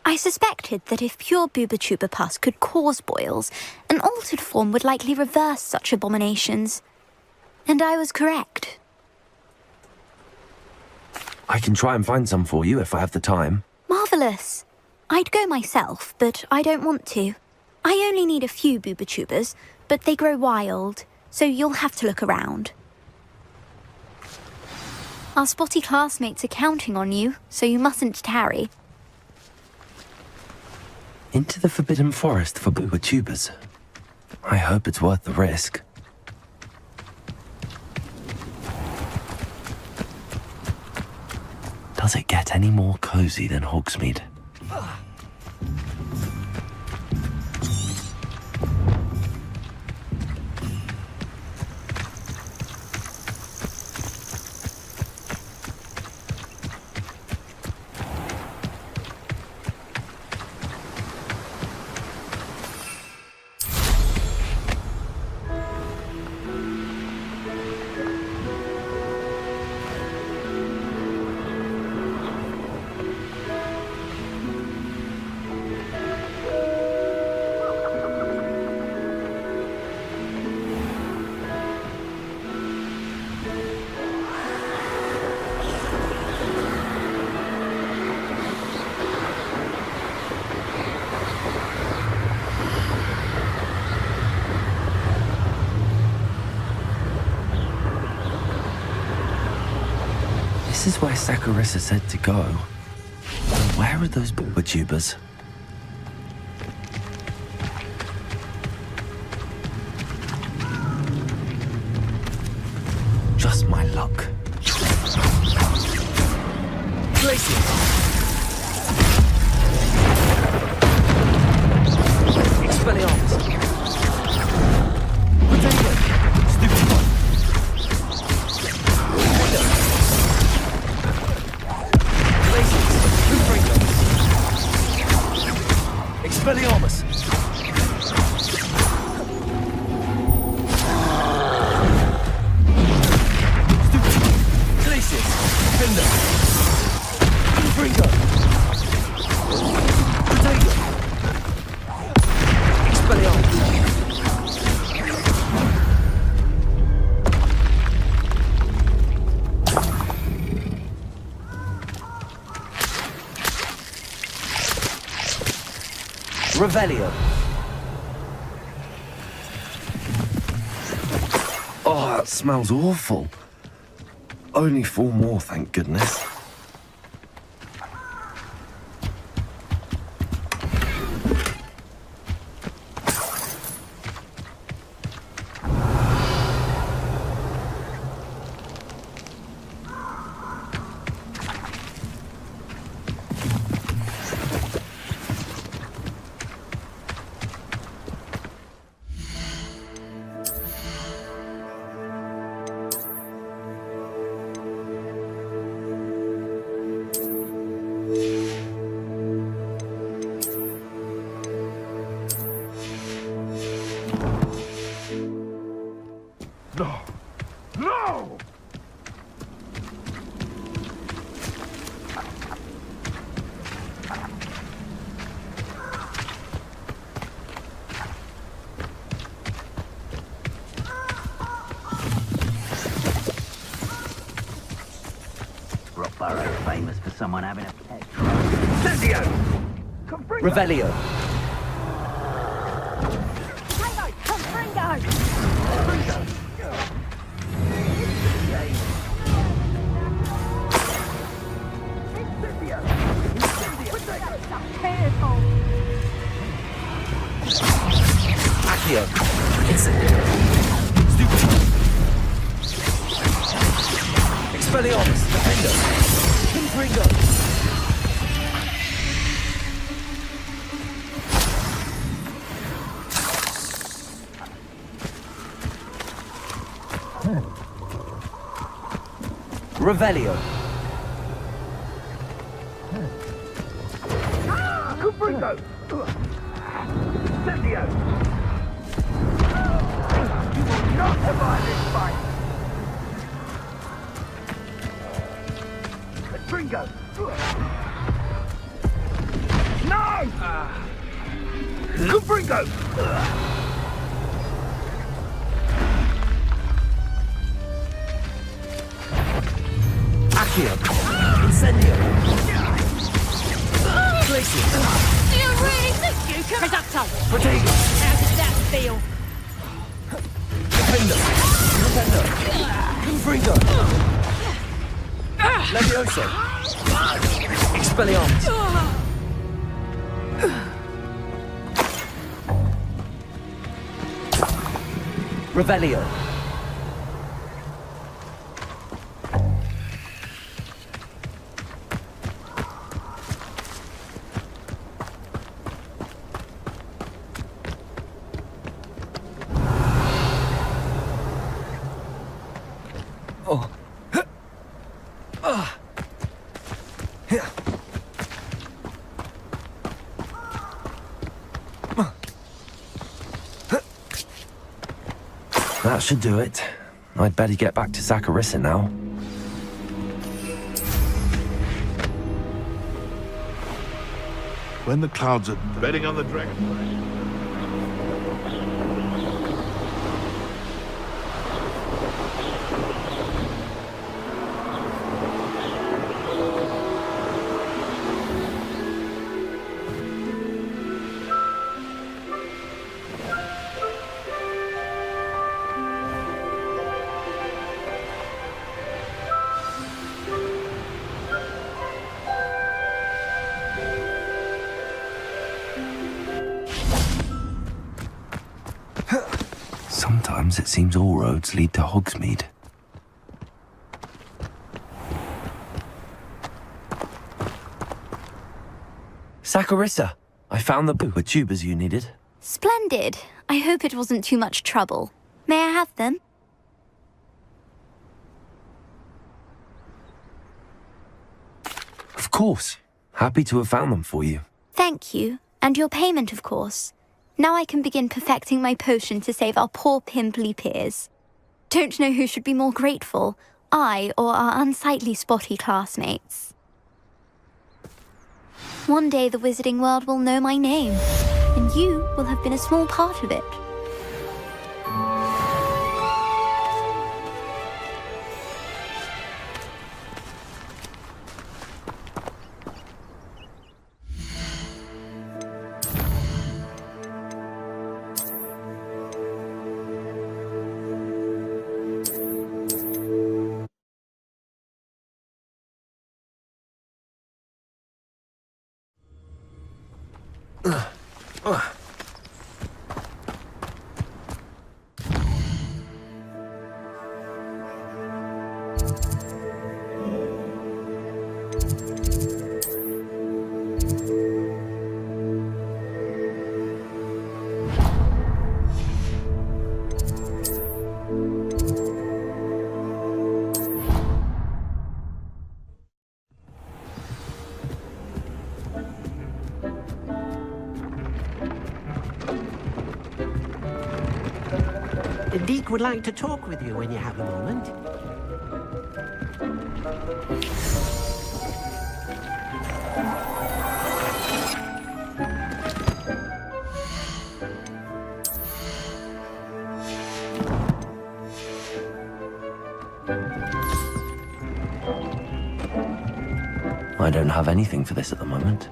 D: I suspected that if pure Booba-Tuba pus could cause boils, an altered form would likely reverse such abominations. And I was correct.
A: I can try and find some for you if I have the time.
D: Marvellous. I'd go myself, but I don't want to. I only need a few Booba-Tubas, but they grow wild, so you'll have to look around. Our spotty classmates are counting on you, so you mustn't tarry.
A: Into the Forbidden Forest for Booba-Tubas. I hope it's worth the risk. Does it get any more cozy than Hogsmeade? This is where Saccharissa said to go. Where are those tubers? Just my luck. Place it! Expelliarmus! Potato! Stupid one! Places! Boomerang! Expelliarmus! Stupid! Places! Fender! Boomerang! Potato! Expelliarmus! Revelio. Oh, that smells awful. Only 4 more, thank goodness.
J: No! No!
B: Rockborough's famous for someone having a pet.
J: Incendio!
A: Revelio. Accio. Incendio. Stupid. Expelliarmus. Defender. Confringo. Revelio.
J: Confringo! Incendio! You will not survive this fight! Confringo! No! Confringo!
A: Accio. Incendio. Glacier.
E: Do you really think you can... Reducto!
A: Potato.
E: How does that feel?
A: Defender. Defender. Confringo. Levioso. Expelliarmus. Revelio. Oh. That should do it. I'd better get back to Saccharissa now.
J: When the clouds are betting on the dragonfly.
A: Sometimes it seems all roads lead to Hogsmeade. Saccharissa, I found the tubers you needed.
D: Splendid. I hope it wasn't too much trouble. May I have them?
A: Of course. Happy to have found them for you.
D: Thank you. And your payment, of course. Now I can begin perfecting my potion to save our poor pimply peers. Don't know who should be more grateful, I or our unsightly spotty classmates. One day the wizarding world will know my name, and you will have been a small part of it.
B: Deek would like to talk with you when you have a moment.
A: I don't have anything for this at the moment.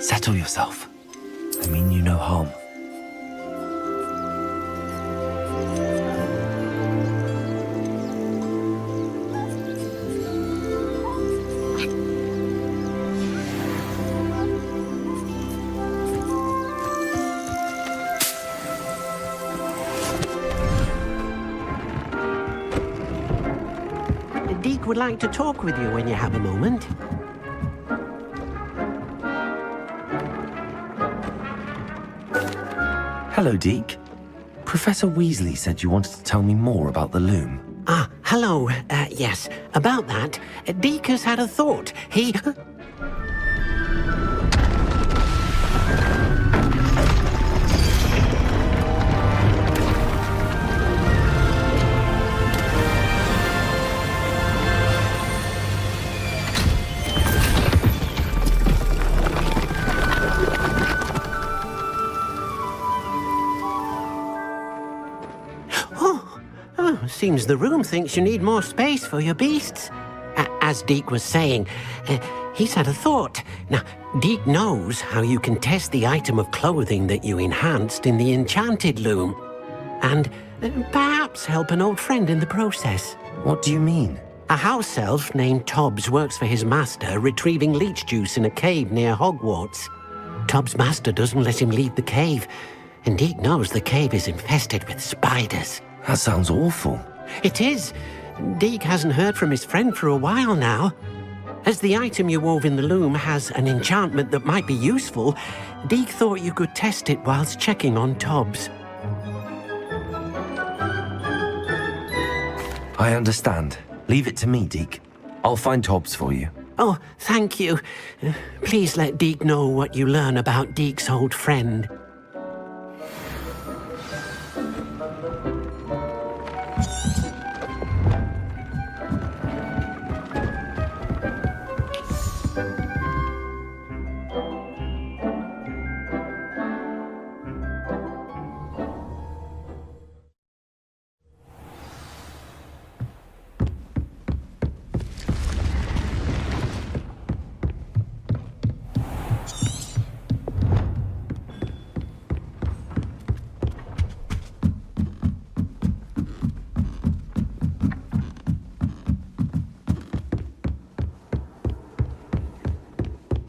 A: Settle yourself. I mean you no harm.
B: Deek would like to talk with you when you have a moment.
A: Hello, Deke. Professor Weasley said you wanted to tell me more about the loom.
B: Ah, hello. Yes, about that. Deek has had a thought. He... Seems the room thinks you need more space for your beasts. As Deek was saying, he's had a thought. Now, Deek knows how you can test the item of clothing that you enhanced in the enchanted loom. And perhaps help an old friend in the process.
A: What do you mean?
B: A house elf named Tobbs works for his master, retrieving leech juice in a cave near Hogwarts. Tob's master doesn't let him leave the cave, and Deke knows the cave is infested with spiders.
A: That sounds awful.
B: It is. Deke hasn't heard from his friend for a while now. As the item you wove in the loom has an enchantment that might be useful, Deke thought you could test it whilst checking on Tobs.
A: I understand. Leave it to me, Deke. I'll find Tobbs for you.
B: Oh, thank you. Please let Deke know what you learn about Deke's old friend.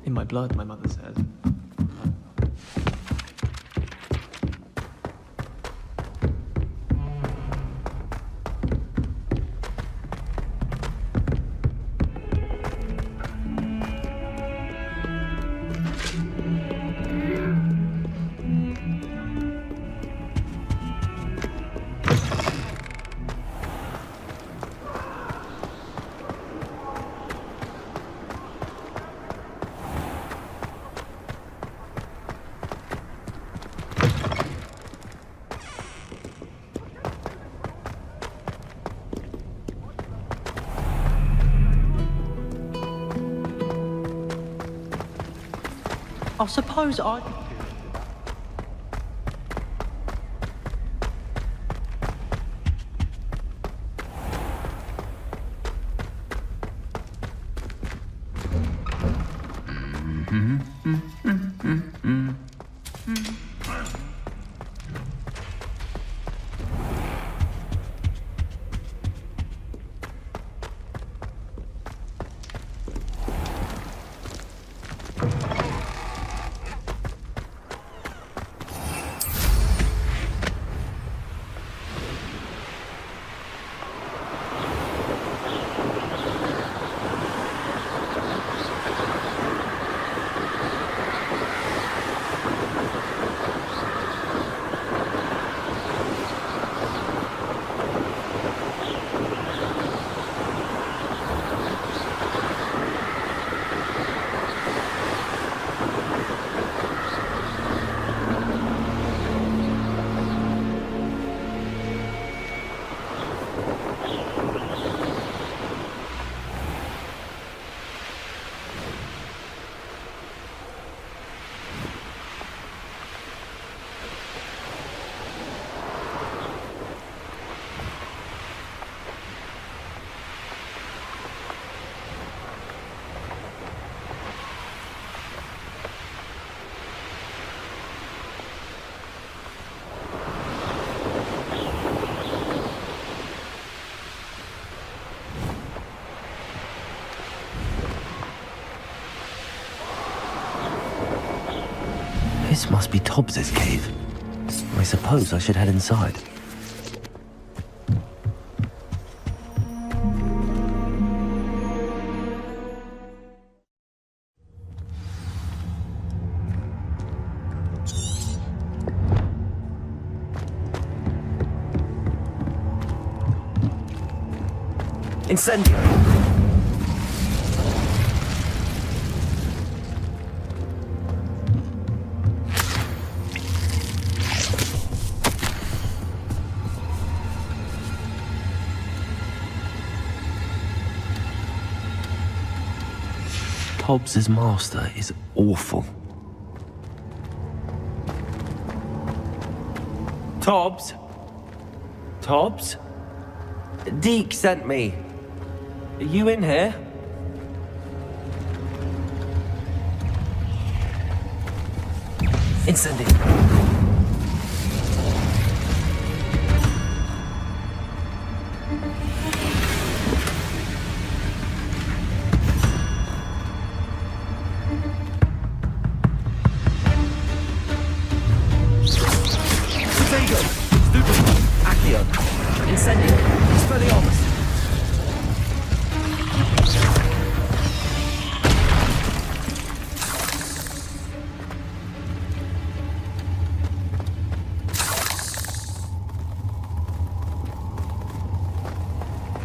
G: In my blood, my mother says.
O: I suppose I could do it.
A: This must be Tobbs's cave. I suppose I should head inside. Incendio! Tobbs's master is awful. Tobbs? Tobbs? Deke sent me. Are you in here? Incendio.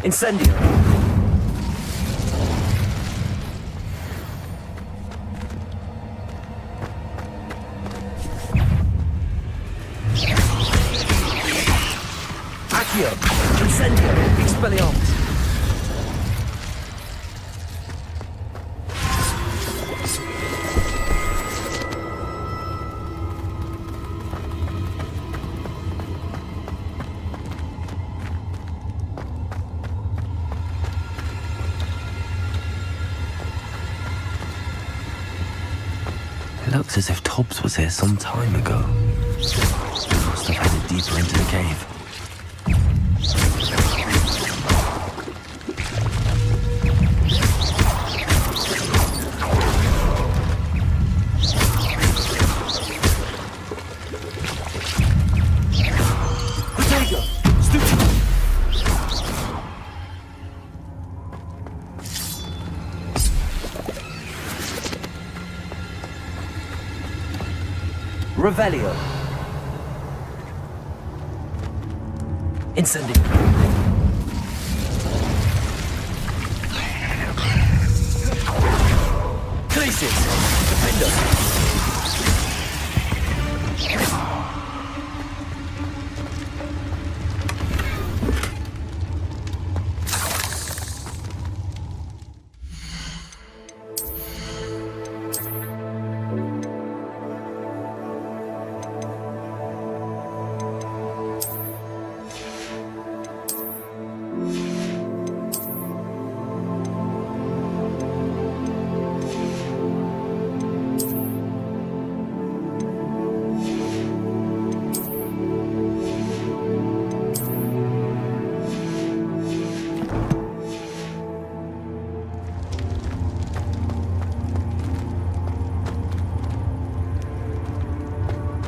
A: Incendio. Accio. Incendio. Expelliarmus. It looks as if Tobbs was here some time ago. Must have headed deeper into the cave. Revelio. Incendio. Crisis. Defender.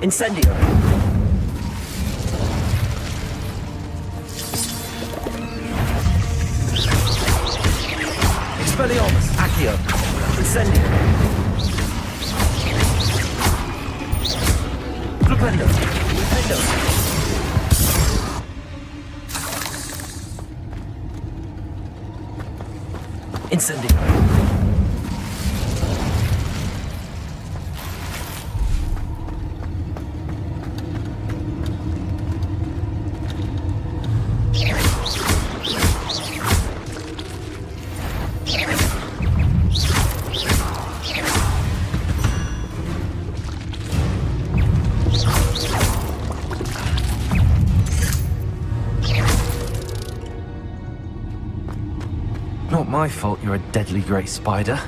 A: Incendio. Expelliarmus. Accio. Incendio. Flipendo. Flipendo. Incendio. Not my fault you're a deadly great spider.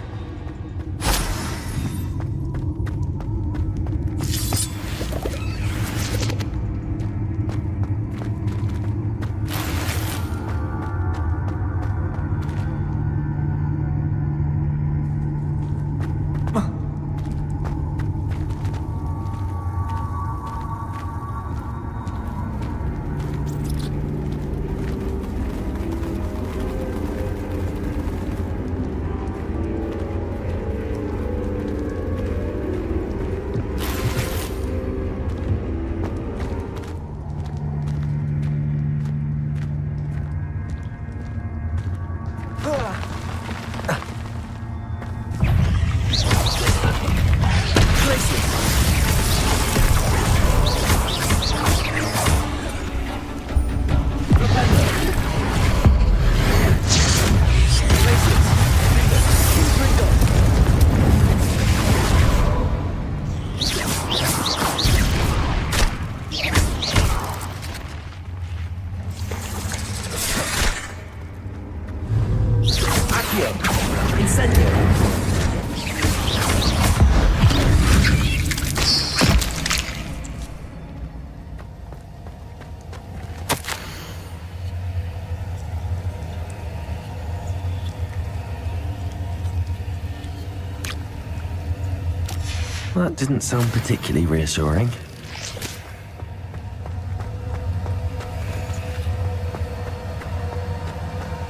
A: That didn't sound particularly reassuring.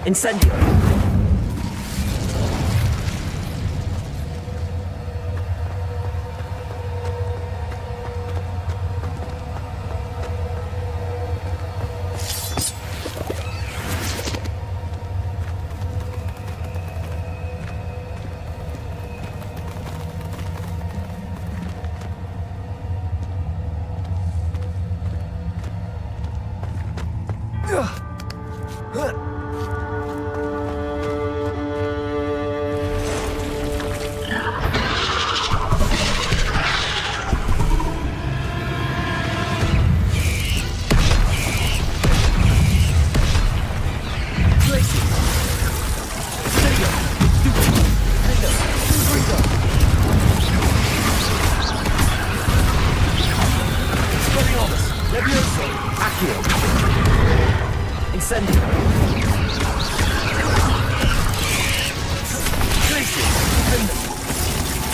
A: Incendio!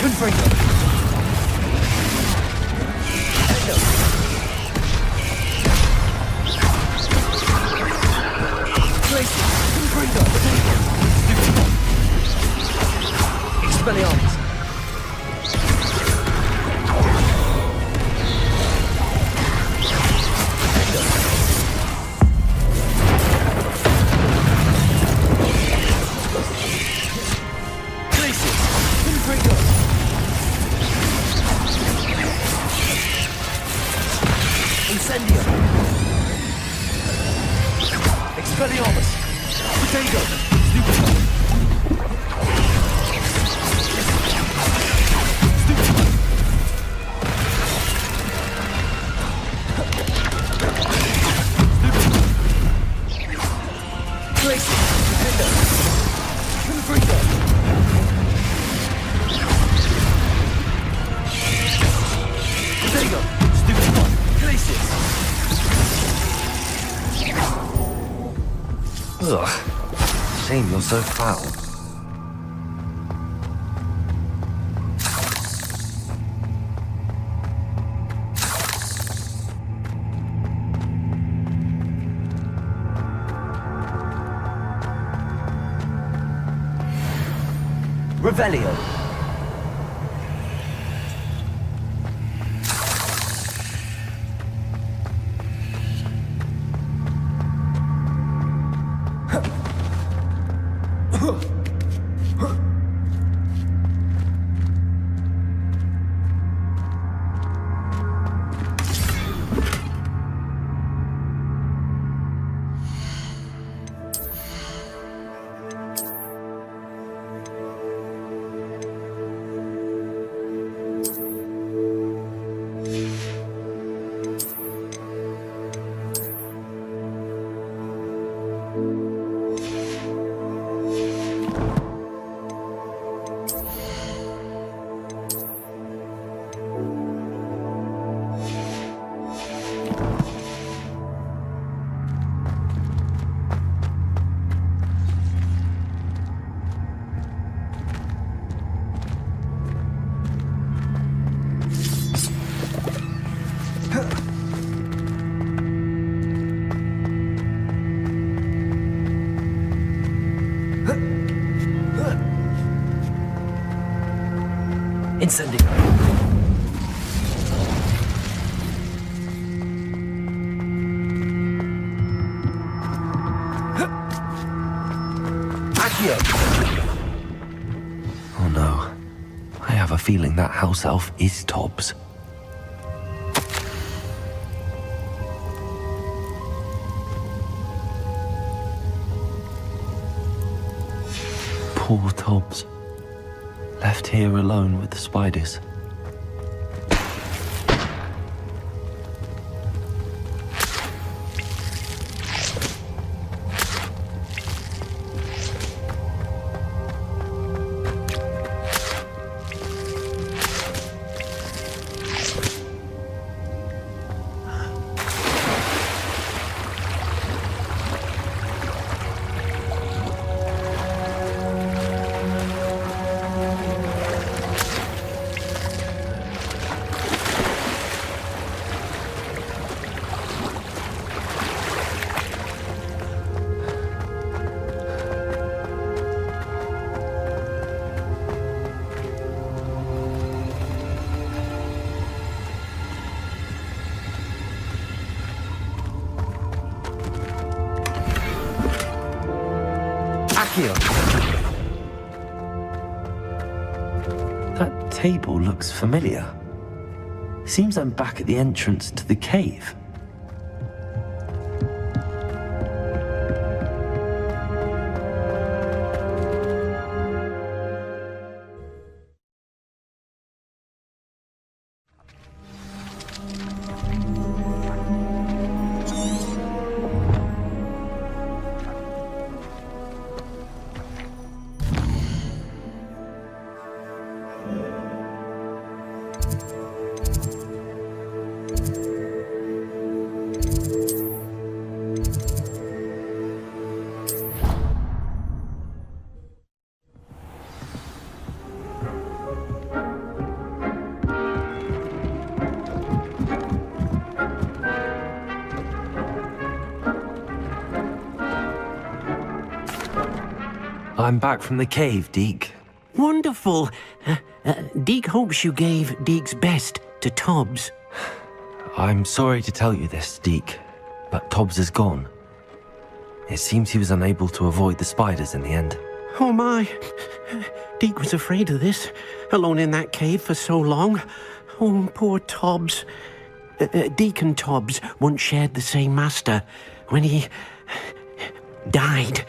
A: Confringo. Expelliarmus. Incendio. Expelliarmus. Potato. Ugh. Shame you're so foul. Revelio. Incendio. Accio. Oh no. I have a feeling that house elf is Tobbs. Poor Tobbs. Left here alone with the spiders. That table looks familiar. Seems I'm back at the entrance to the cave. I'm back from the cave, Deke.
B: Wonderful. Deke hopes you gave Deke's best to Tobbs.
A: I'm sorry to tell you this, Deke, but Tobbs is gone. It seems he was unable to avoid the spiders in the end.
B: Oh my. Deke was afraid of this, alone in that cave for so long. Oh, poor Tobbs. Deke and Tobbs once shared the same master. When he died,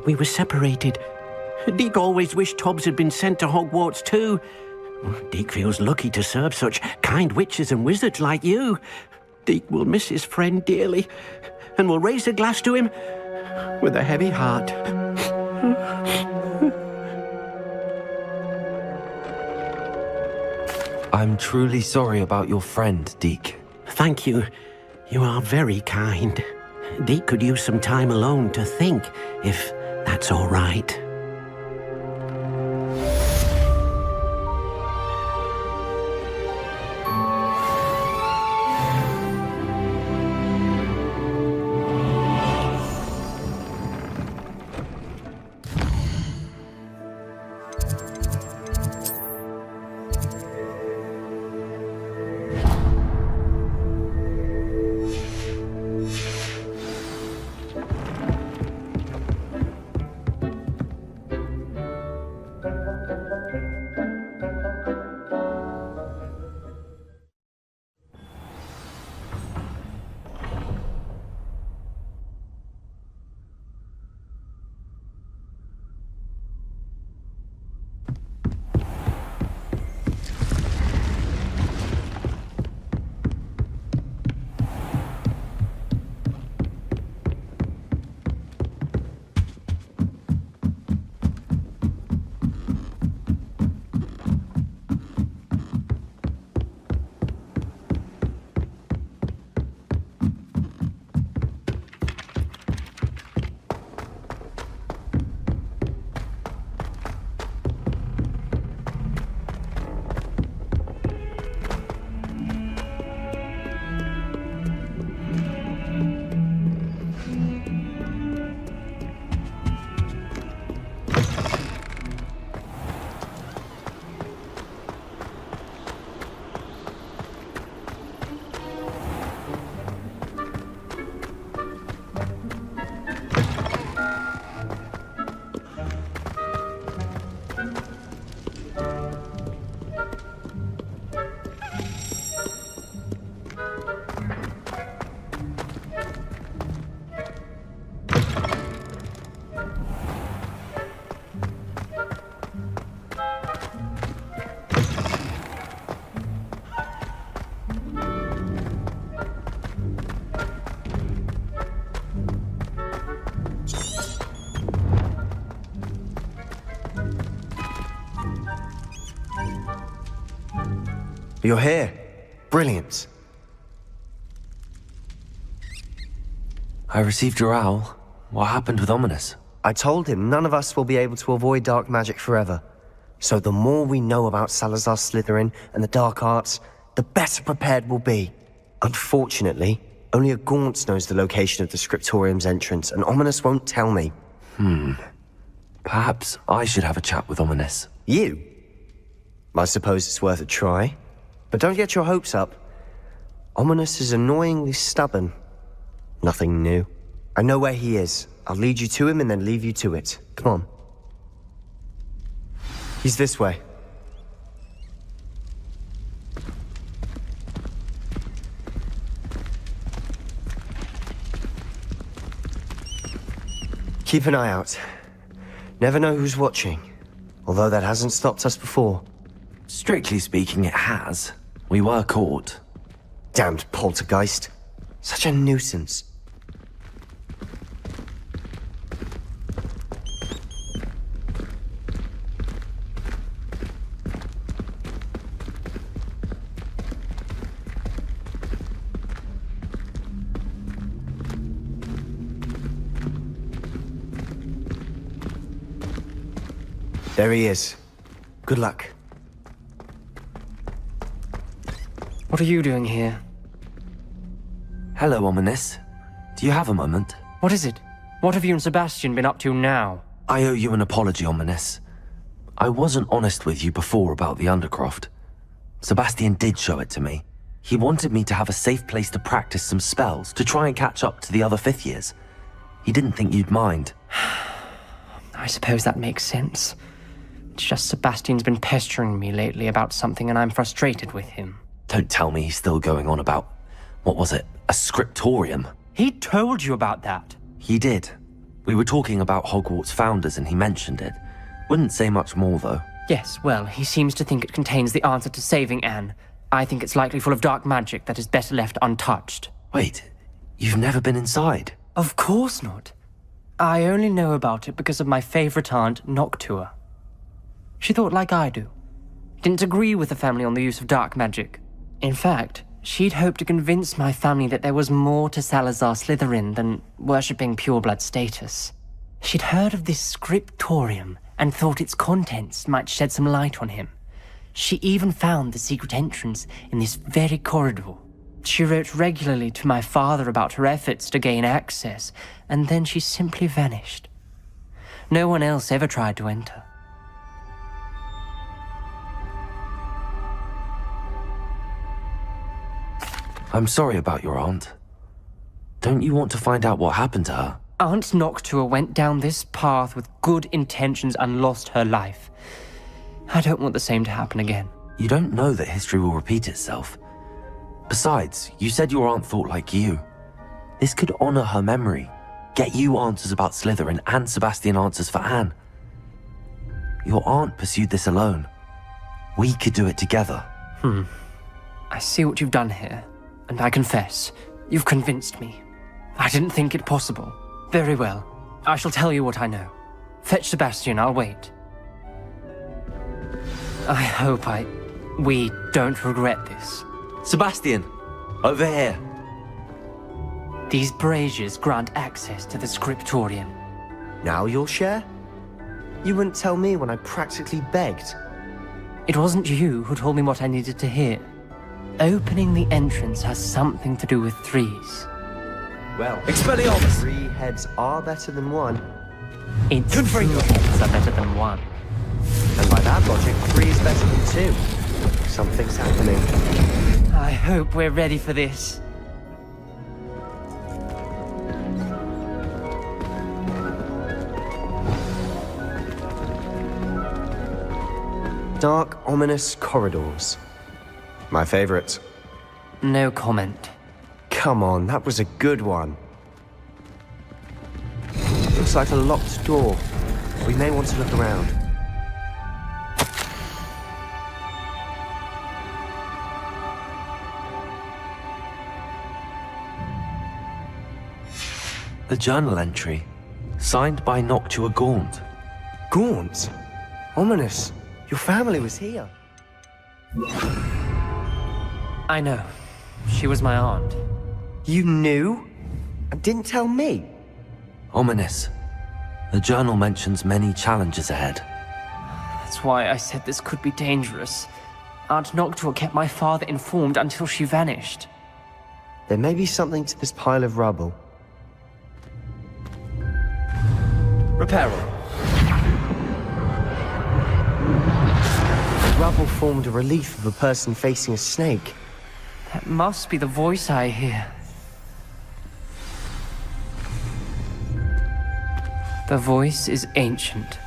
B: we were separated. Deke always wished Tobbs had been sent to Hogwarts too. Deke feels lucky to serve such kind witches and wizards like you. Deke will miss his friend dearly, and will raise a glass to him with a heavy heart.
A: I'm truly sorry about your friend, Deke.
B: Thank you. You are very kind. Deke could use some time alone to think, if that's all right.
N: You're here. Brilliant.
A: I received your owl. What happened with Ominous?
N: I told him none of us will be able to avoid dark magic forever. So the more we know about Salazar Slytherin and the dark arts, the better prepared we'll be. Unfortunately, only a Gaunt knows the location of the Scriptorium's entrance, and Ominous won't tell me.
A: Perhaps I should have a chat with Ominous.
N: You? I suppose it's worth a try. But don't get your hopes up. Ominous is annoyingly stubborn. Nothing new. I know where he is. I'll lead you to him and then leave you to it. Come on. He's this way. Keep an eye out. Never know who's watching. Although that hasn't stopped us before.
A: Strictly speaking, it has. We were caught.
N: Damned poltergeist. Such a nuisance. There he is. Good luck.
P: What are you doing here?
A: Hello, Ominous. Do you have a moment?
P: What is it? What have you and Sebastian been up to now?
A: I owe you an apology, Ominous. I wasn't honest with you before about the Undercroft. Sebastian did show it to me. He wanted me to have a safe place to practice some spells, to try and catch up to the other 5th years. He didn't think you'd mind.
P: I suppose that makes sense. It's just Sebastian's been pestering me lately about something and I'm frustrated with him.
A: Don't tell me he's still going on about, what was it, a scriptorium?
P: He told you about that.
A: He did. We were talking about Hogwarts founders and he mentioned it. Wouldn't say much more, though.
P: Yes, well, he seems to think it contains the answer to saving Anne. I think it's likely full of dark magic that is better left untouched.
A: Wait, you've never been inside?
P: Of course not. I only know about it because of my favorite aunt, Noctua. She thought like I do. Didn't agree with the family on the use of dark magic. In fact, she'd hoped to convince my family that there was more to Salazar Slytherin than worshipping pureblood status. She'd heard of this scriptorium and thought its contents might shed some light on him. She even found the secret entrance in this very corridor. She wrote regularly to my father about her efforts to gain access, and then she simply vanished. No one else ever tried to enter.
A: I'm sorry about your aunt. Don't you want to find out what happened to her?
P: Aunt Noctua went down this path with good intentions and lost her life. I don't want the same to happen again.
A: You don't know that history will repeat itself. Besides, you said your aunt thought like you. This could honor her memory, get you answers about Slytherin and Sebastian answers for Anne. Your aunt pursued this alone. We could do it together.
P: I see what you've done here, and I confess, you've convinced me. I didn't think it possible. Very well. I shall tell you what I know. Fetch Sebastian, I'll wait. I hope we don't regret this.
A: Sebastian! Over here!
P: These braziers grant access to the scriptorium.
N: Now you'll share? You wouldn't tell me when I practically begged.
P: It wasn't you who told me what I needed to hear. Opening the entrance has something to do with threes.
N: Well,
A: Expelliarmus!
N: 3 heads are better than 1.
P: It's 2 heads are better than 1.
N: And by that logic, 3 is better than 2. Something's happening.
P: I hope we're ready for this.
N: Dark, ominous corridors. My favorite.
P: No comment.
N: Come on, that was a good one. Looks like a locked door. We may want to look around.
A: The journal entry, signed by Noctua Gaunt.
N: Gaunt? Ominous. Your family was here.
P: I know. She was my aunt.
N: You knew? And didn't tell me?
A: Ominous. The journal mentions many challenges ahead.
P: That's why I said this could be dangerous. Aunt Noctua kept my father informed until she vanished.
N: There may be something to this pile of rubble.
A: Reparo.
N: The rubble formed a relief of a person facing a snake.
P: That must be the voice I hear. The voice is ancient,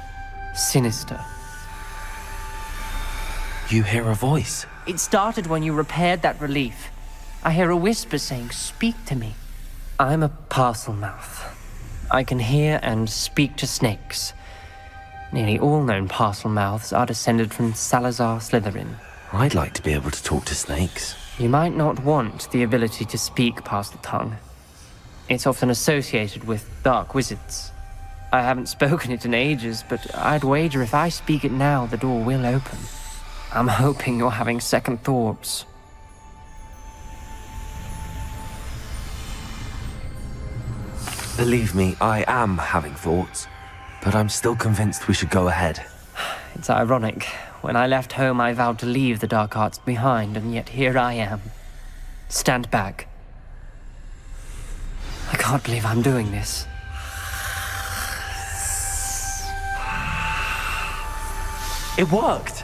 P: sinister.
A: You hear a voice?
P: It started when you repaired that relief. I hear a whisper saying, "Speak to me." I'm a parcel mouth. I can hear and speak to snakes. Nearly all known parcel mouths are descended from Salazar Slytherin.
A: I'd like to be able to talk to snakes.
P: You might not want the ability to speak past the tongue. It's often associated with dark wizards. I haven't spoken it in ages, but I'd wager if I speak it now, the door will open. I'm hoping you're having second thoughts.
A: Believe me, I am having thoughts, but I'm still convinced we should go ahead.
P: It's ironic. When I left home, I vowed to leave the dark arts behind, and yet here I am. Stand back. I can't believe I'm doing this.
A: It worked!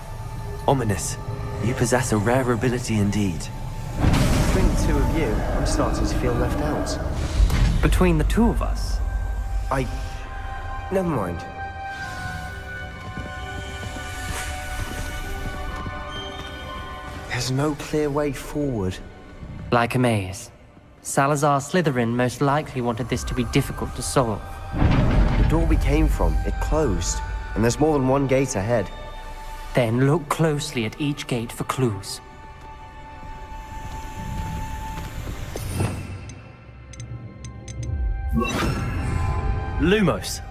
A: Ominous. You possess a rare ability indeed.
N: Between the two of you, I'm starting to feel left out.
P: Between the two of us?
N: Never mind. There's no clear way forward.
P: Like a maze. Salazar Slytherin most likely wanted this to be difficult to solve.
N: The door we came from, it closed. And there's more than one gate ahead.
P: Then look closely at each gate for clues.
A: Lumos.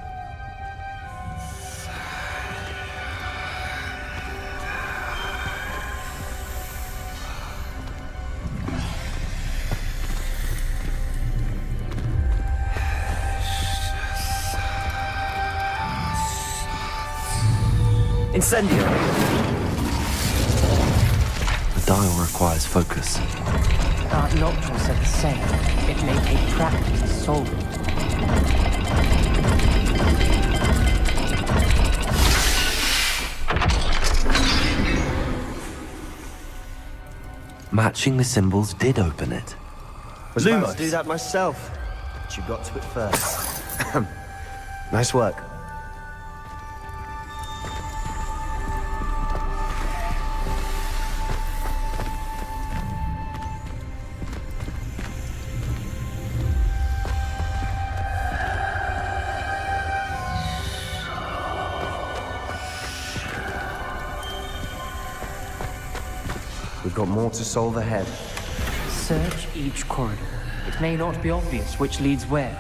A: Incendio! The dial requires focus.
P: Aunt Nocturne said the same. It may take practice to solve it.
A: Matching the symbols did open it.
N: Was about to do that myself, but you got to it first. Nice work. We've got more to solve ahead.
P: Search each corridor. It may not be obvious which leads where.